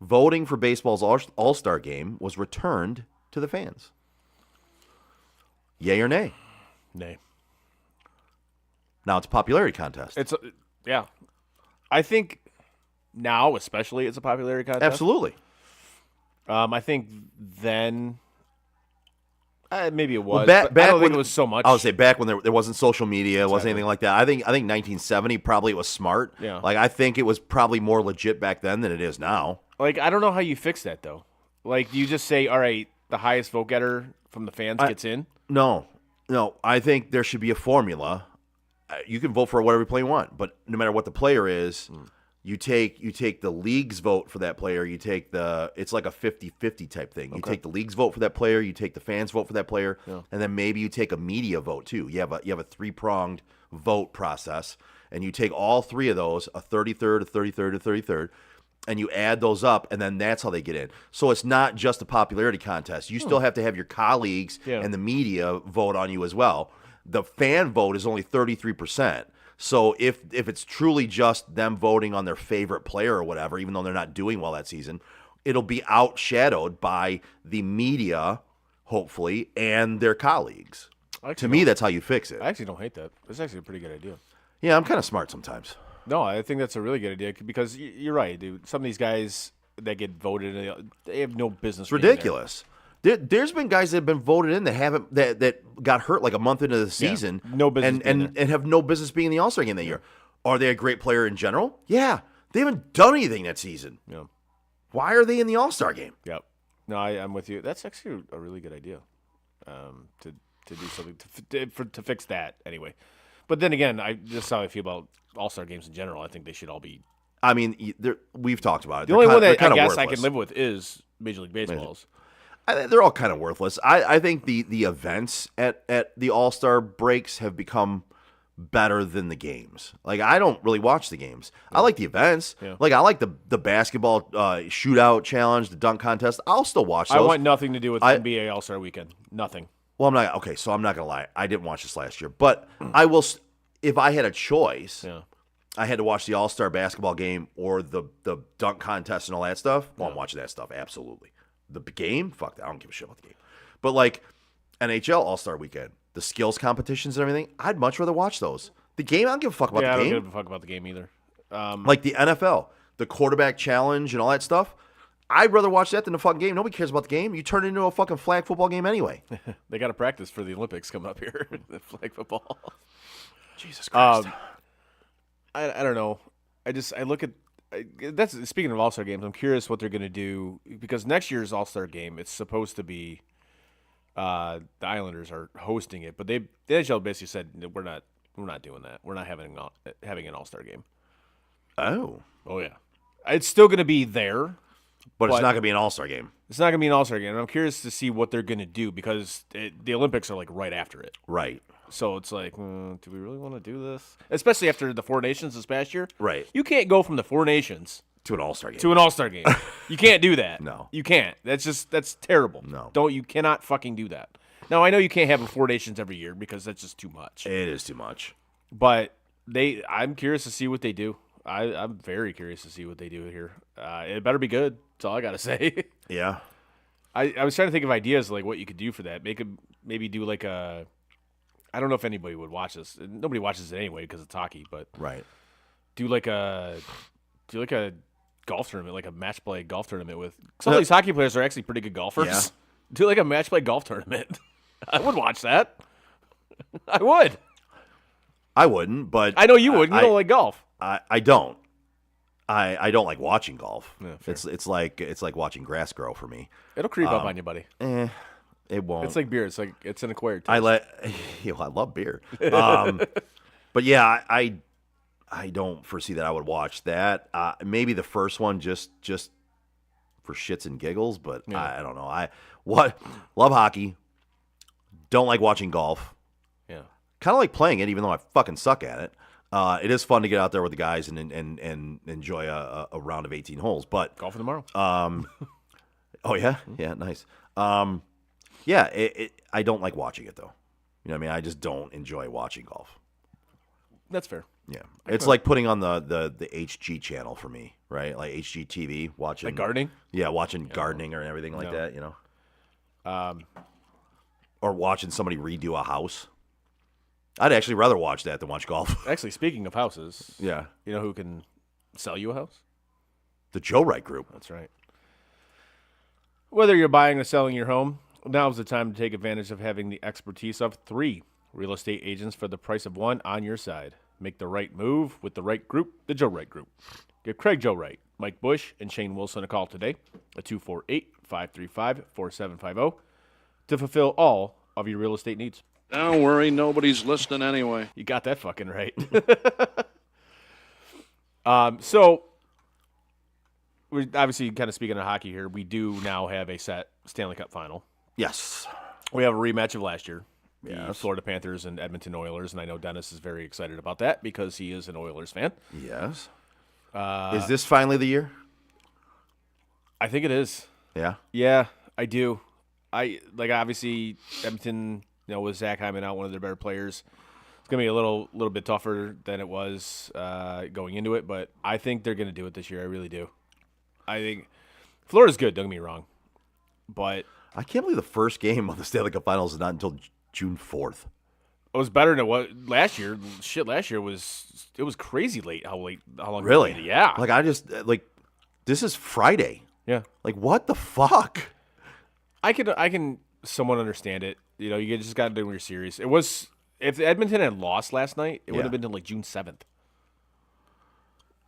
Voting for baseball's All-Star game was returned to the fans. Yay or nay? Nay. Now it's a popularity contest. Yeah. I think now, especially, it's a popularity contest. Absolutely. I think then maybe it was. Well, but back I don't when think it was so much. I would say back when there wasn't social media, it wasn't anything like that. I think 1970 probably it was smart. Yeah. Like I think it was probably more legit back then than it is now. Like, I don't know how you fix that though. Like, you just say, all right, the highest vote getter from the fans gets in. No. I think there should be a formula. You can vote for whatever player you want, but no matter what the player is, you take the league's vote for that player. You take it's like a 50-50 type thing. You take the league's vote for that player. You take the fans' vote for that player, and then maybe you take a media vote too. You have a 3-pronged vote process, and you take all three of those, a 33rd, a 33rd, a 33rd, and you add those up, and then that's how they get in. So it's not just a popularity contest. You still have to have your colleagues and the media vote on you as well. The fan vote is only 33%. So if it's truly just them voting on their favorite player or whatever, even though they're not doing well that season, it'll be outshadowed by the media, hopefully, and their colleagues. To me, that's how you fix it. I actually don't hate that. That's actually a pretty good idea. Yeah, I'm kind of smart sometimes. No, I think that's a really good idea because you're right, dude. Some of these guys that get voted, they have no business. It's ridiculous. There's been guys that have been voted in that haven't that got hurt like a month into the season, no business and have no business being in the All-Star game that year. Are they a great player in general? Yeah, they haven't done anything that season. Yeah. Why are they in the All-Star game? Yep. No, I'm with you. That's actually a really good idea. To do something to fix that anyway. But then again, just how I feel about All-Star games in general. I think they should all be. I mean, we've talked about it. The only one that I guess worthless. I can live with is Major League Baseball's. They're all kind of worthless. I think the events at the All-Star breaks have become better than the games. Like, I don't really watch the games. I like the events. Yeah. Like, I like the basketball shootout challenge, the dunk contest. I'll still watch those. I want nothing to do with NBA All-Star Weekend. Nothing. Well, I'm not okay. So I'm not gonna lie. I didn't watch this last year, but I will. If I had a choice, I had to watch the All-Star basketball game or the dunk contest and all that stuff. Well, I'm watching that stuff absolutely. The game, fuck that. I don't give a shit about the game. But like NHL All-Star Weekend, the skills competitions and everything, I'd much rather watch those. The game, I don't give a fuck about the game. I don't give a fuck about the game either. Like the NFL, the quarterback challenge and all that stuff. I'd rather watch that than the fucking game. Nobody cares about the game. You turn it into a fucking flag football game anyway. They got to practice for the Olympics coming up here. The flag football. Jesus Christ. I don't know. I look at that's speaking of All-Star games. I'm curious what they're going to do because next year's All-Star game it's supposed to be The Islanders are hosting it, but the NHL basically said we're not doing that. We're not having an All-Star game. Oh. Oh yeah, it's still going to be there, But it's not going to be an all-star game. It's not going to be an All-Star game. And I'm curious to see what they're going to do because the Olympics are like right after it. Right. So it's like, do we really want to do this? Especially after the Four Nations this past year. Right. You can't go from the Four Nations To an all-star game. to an All-Star game. You can't do that. No. You can't. That's terrible. No. You cannot fucking do that. Now, I know you can't have a Four Nations every year because that's just too much. It is too much. But I'm curious to see what they do. I'm very curious to see what they do here. It better be good. That's all I got to say. Yeah. I was trying to think of ideas like what you could do for that. Maybe do like a. I don't know if anybody would watch this. Nobody watches it anyway because it's hockey. But Right. do like a golf tournament, like a match play golf tournament with. Some of these hockey players are actually pretty good golfers. Yeah. Do like a match play golf tournament. I would watch that. I would. I wouldn't, but I know you would. You don't like golf. I don't. I don't like watching golf. Yeah, fair. It's like watching grass grow for me. It'll creep up on you, buddy. It won't. It's like beer. It's an acquired taste. I love beer. But yeah, I don't foresee that I would watch that. Maybe the first one just for shits and giggles, but I don't know. Love hockey. Don't like watching golf. Yeah. Kind of like playing it, even though I fucking suck at it. It is fun to get out there with the guys and enjoy a round of 18 holes. But Golfing tomorrow. oh yeah, yeah, nice. Yeah, I don't like watching it though. You know what I mean? I just don't enjoy watching golf. That's fair. Yeah, it's like putting on the HG channel for me, right? Like HGTV, watching Like gardening? Yeah, watching gardening or everything like that. You know, or watching somebody redo a house. I'd actually rather watch that than watch golf. Actually, speaking of houses, Yeah, you know who can sell you a house? the Joe Wright Group. That's right. Whether you're buying or selling your home, now's the time to take advantage of having the expertise of 3 real estate agents for the price of 1 on your side. Make the right move with the right group, the Joe Wright Group. Give Craig Joe Wright, Mike Bush, and Shane Wilson a call today at 248-535-4750 to fulfill all of your real estate needs. Don't worry, nobody's listening anyway. You got that fucking right. So, we're obviously kind of speaking of hockey here. We do now have a set Stanley Cup final. Yes. We have a rematch of last year. The Yes. Florida Panthers and Edmonton Oilers, and I know Dennis is very excited about that because he is an Oilers fan. Yes. Is this finally the year? I think it is. Yeah. Yeah, I do. Obviously Edmonton, with Zach Hyman out, one of their better players. It's gonna be a little bit tougher than it was going into it, but I think they're gonna do it this year. I really do. I think Florida's good. Don't get me wrong, but I can't believe the first game of the Stanley Cup Finals is not until June 4th. it was better than it was last year. Shit, last year was crazy late. How long? Really? it waited. Yeah. Like, I just, this is Friday. Yeah. Like, what the fuck? I can somewhat understand it. You just got to do when you're serious. It was if Edmonton had lost last night, it would have been to like June 7th.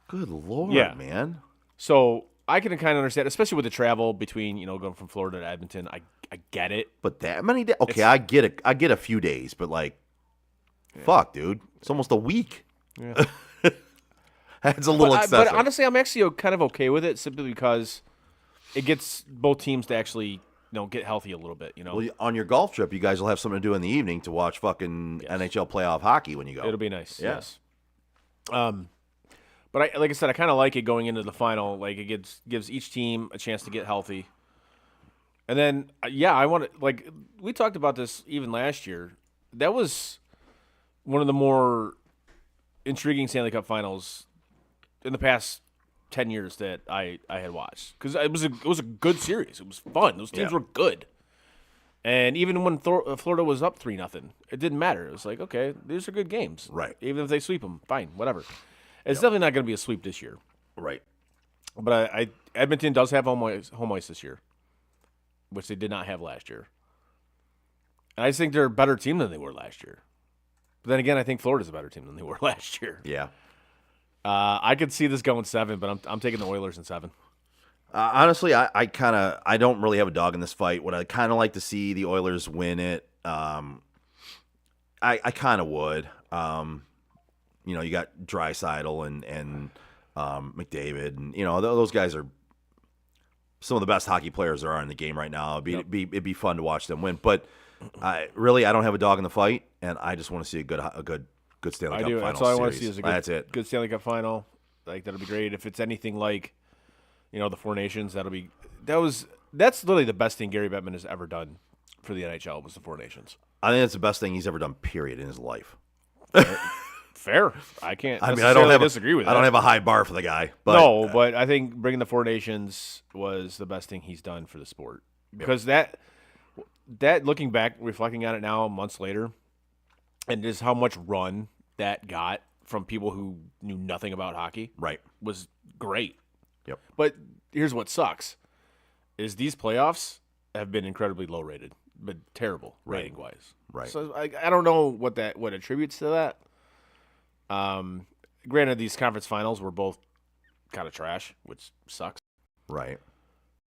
Good Lord, Yeah. man. So I can kind of understand, especially with the travel between going from Florida to Edmonton. I get it. But that many days? Okay, I get it. I get a few days, but fuck, dude. It's almost a week. Yeah. That's a little excessive. But honestly, I'm actually kind of okay with it simply because it gets both teams to actually get healthy a little bit. Well, on your golf trip, you guys will have something to do in the evening to watch fucking NHL playoff hockey when you go. It'll be nice. Yeah. Yes. But like I said, I kind of like it going into the final. Like it gives each team a chance to get healthy. And then, I want to we talked about this even last year. That was one of the more intriguing Stanley Cup finals in the past 10 years that I had watched because it was a good series. It was fun. Those teams were good. And even when Florida was up 3-0, it didn't matter. It was like, okay, these are good games. Right. Even if they sweep them, fine, whatever. It's definitely not going to be a sweep this year. Right. But Edmonton does have home ice this year, which they did not have last year. And I just think they're a better team than they were last year. But then again, I think Florida's a better team than they were last year. Yeah. I could see this going 7, but I'm taking the Oilers in 7. Honestly, I don't really have a dog in this fight. Would I kind of like to see the Oilers win it? I kind of would. You got Draisaitl and McDavid, and those guys are some of the best hockey players there are in the game right now. It'd be fun to watch them win. But I don't have a dog in the fight, and I just want to see a good Stanley Cup final. That's all I want to series. see is That's it. Good Stanley Cup final. Like that'll be great. If it's anything like, the Four Nations, that's literally the best thing Gary Bettman has ever done for the NHL was the Four Nations. I think that's the best thing he's ever done. Period in his life. Fair. I can't. I mean, I don't disagree with that. I don't have a high bar for the guy. But, no, but I think bringing the Four Nations was the best thing he's done for the sport because that looking back, reflecting on it now, months later, and just how much run that got from people who knew nothing about hockey, right, was great. Yep. But here's what sucks: is these playoffs have been incredibly low rated, but terrible rating wise. Right. So I don't know what attributes to that. Granted, these conference finals were both kind of trash, which sucks. Right.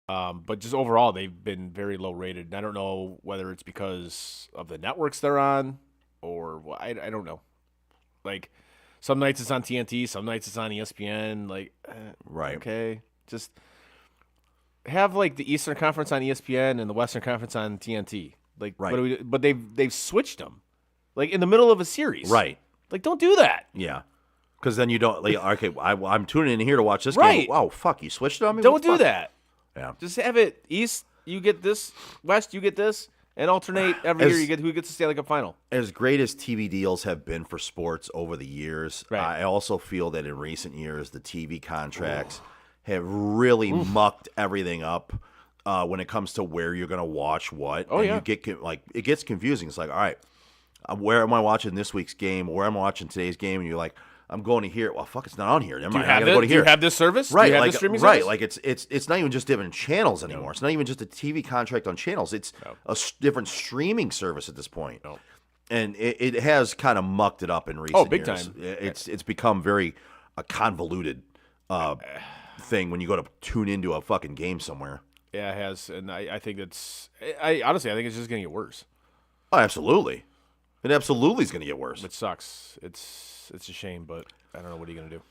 But just overall, they've been very low rated. And I don't know whether it's because of the networks they're on or what. I don't know. Like, some nights it's on TNT, some nights it's on ESPN. Like, right. Okay. Just have, like, the Eastern Conference on ESPN and the Western Conference on TNT. Like, right. But they've switched them. Like, in the middle of a series. Right. Like, don't do that. Yeah. Because then you don't, like, okay, I'm tuning in here to watch this right. game. Wow, fuck, you switched it on me? Don't do that. Yeah. Just have it East, you get this, West, you get this, and alternate every year. You get who gets the Stanley Cup final. As great as TV deals have been for sports over the years, right. I also feel that in recent years the TV contracts have really mucked everything up when it comes to where you're going to watch what. Oh, and yeah. You get it gets confusing. It's like, all right, where am I watching this week's game? Where am I watching today's game? And you're like, I'm going to here. Well, fuck, it's not on here. Do you have this service? Right, do you have like this streaming right, service? like it's not even just different channels anymore. No. It's not even just a TV contract on channels. It's a different streaming service at this point. No. And it has kind of mucked it up in recent big years. time. It's become very a convoluted thing when you go to tune into a fucking game somewhere. Yeah, it has, and I think honestly I think it's just going to get worse. Oh, absolutely. It absolutely is going to get worse. It sucks. It's a shame, but I don't know. What are you going to do?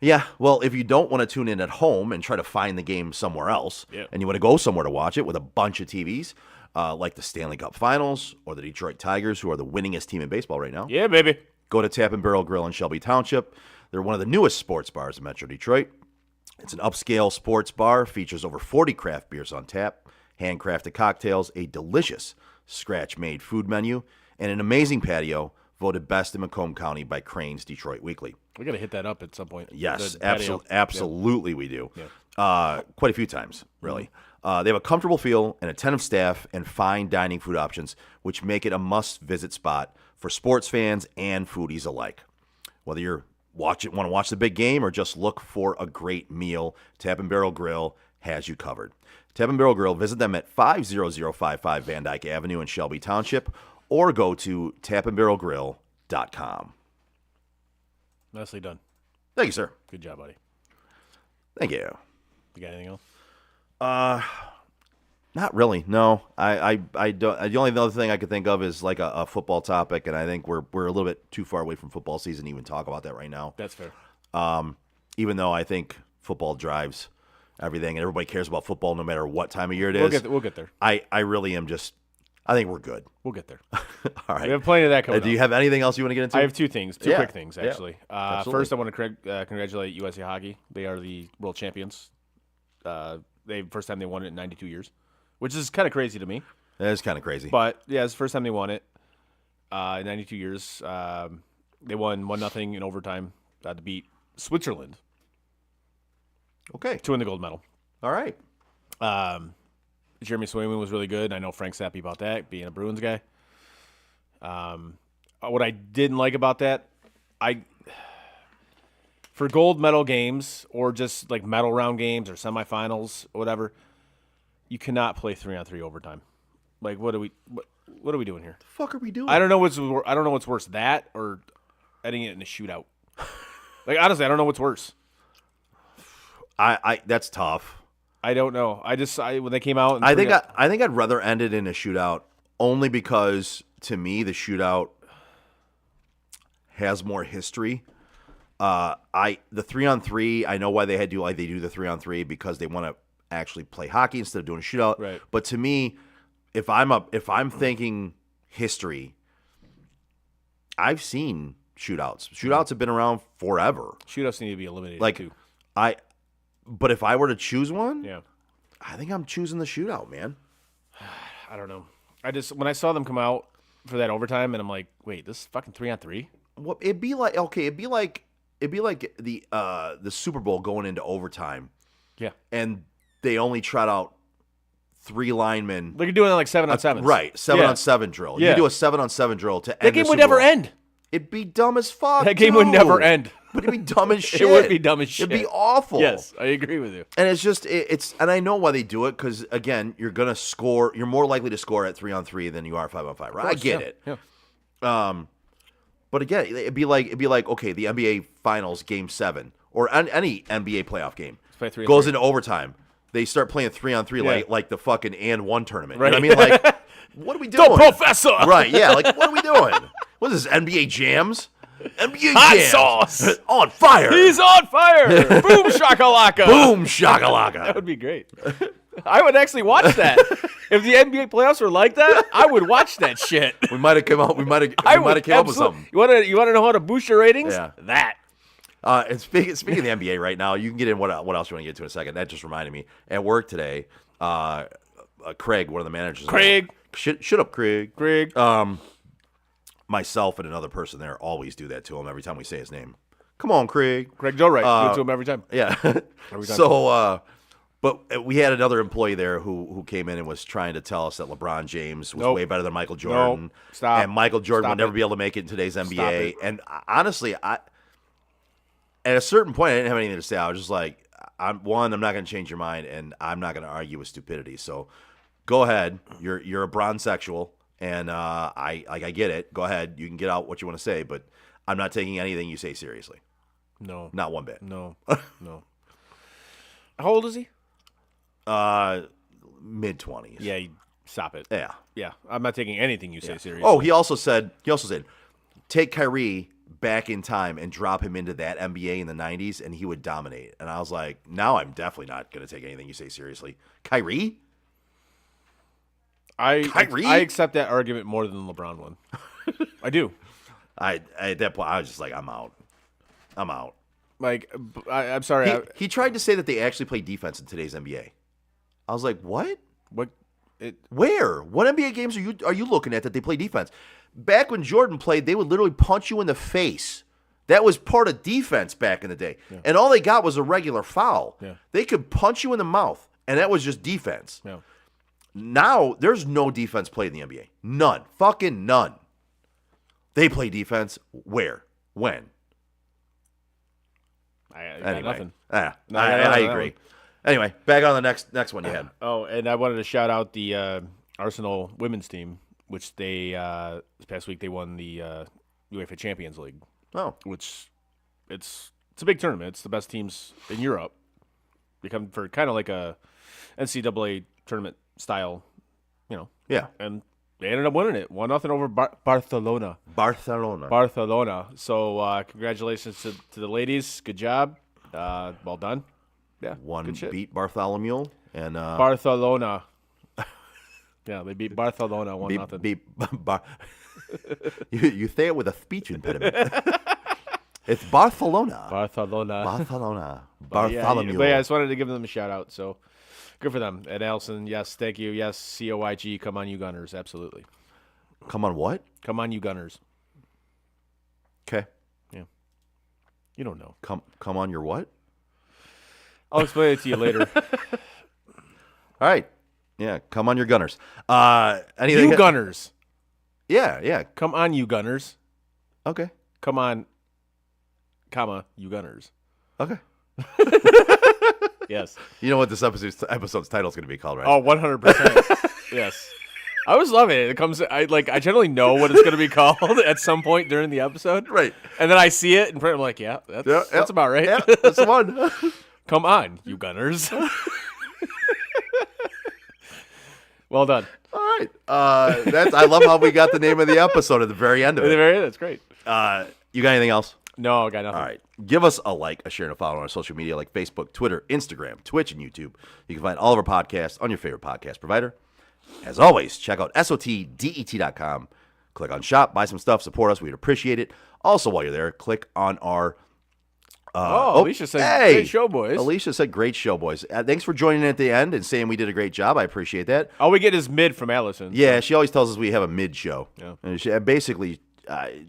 Yeah, well, if you don't want to tune in at home and try to find the game somewhere else, and you want to go somewhere to watch it with a bunch of TVs, like the Stanley Cup Finals or the Detroit Tigers, who are the winningest team in baseball right now. Yeah, baby. Go to Tap and Barrel Grill in Shelby Township. They're one of the newest sports bars in Metro Detroit. It's an upscale sports bar, features over 40 craft beers on tap, handcrafted cocktails, a delicious scratch-made food menu, and an amazing patio voted best in Macomb County by Crane's Detroit Weekly. We got to hit that up at some point. Yes, absolutely we do. Yeah. Quite a few times, really. They have a comfortable feel, an attentive staff, and fine dining food options, which make it a must-visit spot for sports fans and foodies alike. Whether you're want to watch the big game or just look for a great meal, Tap and Barrel Grill has you covered. Tap and Barrel Grill, visit them at 50055 Van Dyke Avenue in Shelby Township, or go to tapandbarrelgrill.com. Nicely done. Thank you, sir. Good job, buddy. Thank you. You got anything else? Not really. No, I don't. The only other thing I could think of is like a football topic, and I think we're a little bit too far away from football season to even talk about that right now. That's fair. Even though I think football drives everything, and everybody cares about football no matter what time of year it is. We'll get there. I really am just. I think we're good. We'll get there. All right. We have plenty of that coming Do you have anything else you want to get into? I have two quick things, actually. Absolutely. First, I want to congratulate USA Hockey. They are the world champions. First time they won it in 92 years, which is kind of crazy to me. That is kind of crazy. But, yeah, it's the first time they won it in 92 years. They won 1-0 in overtime to beat Switzerland. Okay. To win the gold medal. All right. Jeremy Swayman was really good. I know Frank's happy about that, being a Bruins guy. What I didn't like about that, for gold medal games or just like medal round games or semifinals or whatever, you cannot play 3-on-3 overtime. Like, what are we doing here? The fuck are we doing? I don't know what's worse, that or ending it in a shootout. Like, honestly, I don't know what's worse. I that's tough. I don't know. When they came out, and I think I'd rather end it in a shootout only because to me the shootout has more history. The 3-on-3, I know why they do the 3-on-3 because they want to actually play hockey instead of doing a shootout. Right. But to me, if I'm thinking history, I've seen shootouts. Shootouts have been around forever. shootouts need to be eliminated Like too. But if I were to choose one, Yeah. I think I'm choosing the shootout, man. I don't know. When I saw them come out for that overtime, and I'm like, wait, this is fucking 3-on-3. Well, it'd be like the Super Bowl going into overtime, Yeah. and they only trot out 3 linemen. Like you're doing like 7-on-7. Right, 7-on-7 drill. Yeah. You do a 7-on-7 drill to end That game the would Super never Bowl. end. It'd be dumb as fuck. That game would too. never end. But it'd be dumb as shit. It would be dumb as shit. It'd be awful. Yes, I agree with you. And it's just and I know why they do it because again, you're gonna score. You're more likely to score at 3-on-3 than you are 5-on-5. Right? I get it. Yeah. But again, it'd be like okay, the NBA Finals Game 7 or any NBA playoff game play 3-on-3. goes into overtime. They start playing 3-on-3 Yeah. like the fucking and one tournament. Right. You know what I mean? Like, what are we doing? The professor. Right? Yeah. Like, what are we doing? What is this? NBA Jams? NBA Hot Jams sauce. on fire. He's on fire. Boom shakalaka. Boom That shakalaka. would be great. I would actually watch that. If the NBA playoffs were like that, I would watch that shit. We might have come out. We might have came up with something. You want to know how to boost your ratings? Yeah. That. And speaking of the NBA right now, you can get in what else you want to get to in a second. That just reminded me. At work today, Craig, one of the managers. Craig. Shut up, Craig. Craig. Myself and another person there always do that to him every time we say his name. Come on, Craig. Craig Joe Wright. Do it to him every time. Yeah. Every time. So, but we had another employee there who came in and was trying to tell us that LeBron James was Nope. way better than Michael Jordan. Nope. Stop. And Michael Jordan Stop would never it. be able to make it in today's NBA. it. And honestly, at a certain point, I didn't have anything to say. I was just like, I'm not going to change your mind, and I'm not going to argue with stupidity. So, go ahead. You're a bronzexual, and I get it. Go ahead. You can get out what you want to say, but I'm not taking anything you say seriously. No. Not one bit. No. No. How old is he? Mid-20s. Yeah, stop it. Yeah. Yeah, I'm not taking anything you say seriously. Oh, he also said, take Kyrie back in time and drop him into that NBA in the 90s, and he would dominate. And I was like, now I'm definitely not going to take anything you say seriously. Kyrie? Kyrie? I accept that argument more than the LeBron one. I do. At that point, I was just like, I'm out. Like, I'm sorry. He tried to say that they actually play defense in today's NBA. I was like, what? What? Where? What NBA games are you looking at that they play defense? Back when Jordan played, they would literally punch you in the face. That was part of defense back in the day. Yeah. And all they got was a regular foul. Yeah. They could punch you in the mouth, and that was just defense. Yeah. Now, there's no defense played in the NBA. None. Fucking none. They play defense where? When? I got nothing. I I agree. Anyway, back on the next one you had. Oh, and I wanted to shout out the Arsenal women's team, which they this past week they won the UEFA Champions League. Oh, which it's a big tournament. It's the best teams in Europe. They come for kind of like a NCAA tournament style, Yeah. And they ended up winning it, 1-0 over Barcelona. Barcelona. So congratulations to the ladies. Good job. Well done. Yeah. One good shit. beat Bartholomew and Barcelona. Yeah, they beat Barcelona 1-0. You say it with a speech impediment. It's Barcelona. Barcelona. Bartholomew. But yeah, I just wanted to give them a shout out. So good for them. And Allison, yes, thank you. Yes, COYG. Come on, you Gunners. Absolutely. Come on, what? Come on, you Gunners. Okay. Yeah. You don't know. Come on, your what? I'll explain it to you later. All right. Yeah, come on, your Gunners. Anything? You Gunners. Yeah. Come on, you Gunners. Okay. Come on, comma, you Gunners. Okay. Yes. You know what this episode's title is going to be called, right? Oh, 100%. Yes. I always love it. It comes. I generally know what it's going to be called at some point during the episode. Right. And then I see it in front. I'm like, yeah, that's about right. Yeah, that's the one. Come on, you Gunners. Well done. All right. I love how we got the name of the episode at the very end of it. That's great. You got anything else? No, I got nothing. All right. Give us a like, a share, and a follow on our social media like Facebook, Twitter, Instagram, Twitch, and YouTube. You can find all of our podcasts on your favorite podcast provider. As always, check out SOTDET.com. Click on shop, buy some stuff, support us. We'd appreciate it. Also, while you're there, click on our... Alicia said, great show, boys. Alicia said, great show, boys. Thanks for joining in at the end and saying we did a great job. I appreciate that. All we get is mid from Allison. Yeah, she always tells us we have a mid show. Yeah. And she, basically,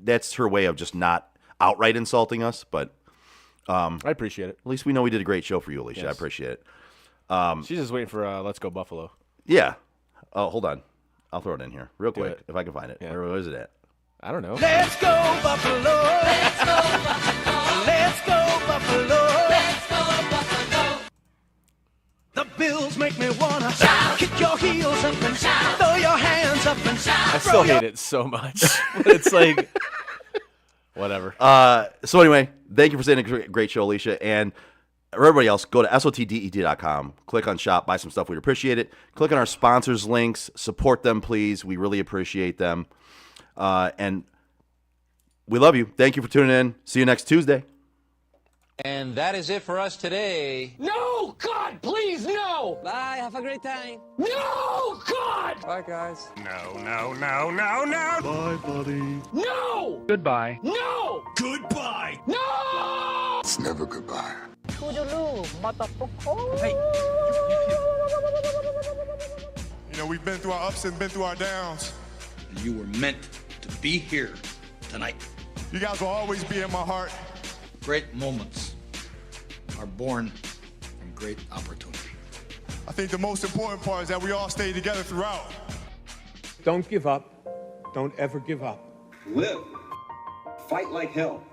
that's her way of just not outright insulting us, but... I appreciate it. At least we know we did a great show for you, Alicia. Yes. I appreciate it. She's just waiting for Let's Go Buffalo. Yeah. Oh, hold on. I'll throw it in here real quick it. if I can find it. Yeah. Where is it at? I don't know. Let's go Buffalo. Let's go Buffalo. Let's go Buffalo. Let's go Buffalo. The Bills make me wanna kick your heels up and throw your hands up and I still hate it so much. But it's like, whatever. So anyway, thank you for saying a great show, Alicia. And for everybody else, go to SOTDET.com. Click on shop, buy some stuff. We'd appreciate it. Click on our sponsors links. Support them, please. We really appreciate them. And we love you. Thank you for tuning in. See you next Tuesday. And that is it for us today. No! God, please, no! Bye. Have a great time. No! God! Bye, guys. No, no, no, no, no. Bye, buddy. No! Goodbye. No! Goodbye. No! It's never goodbye. You know, we've been through our ups and been through our downs. And you were meant to be here tonight. You guys will always be in my heart. Great moments are born from great opportunity. I think the most important part is that we all stay together throughout. Don't give up. Don't ever give up. Live. Fight like hell.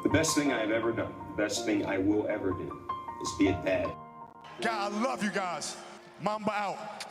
The best thing I have ever done, the best thing I will ever do, is be a dad. God, I love you guys. Mamba out.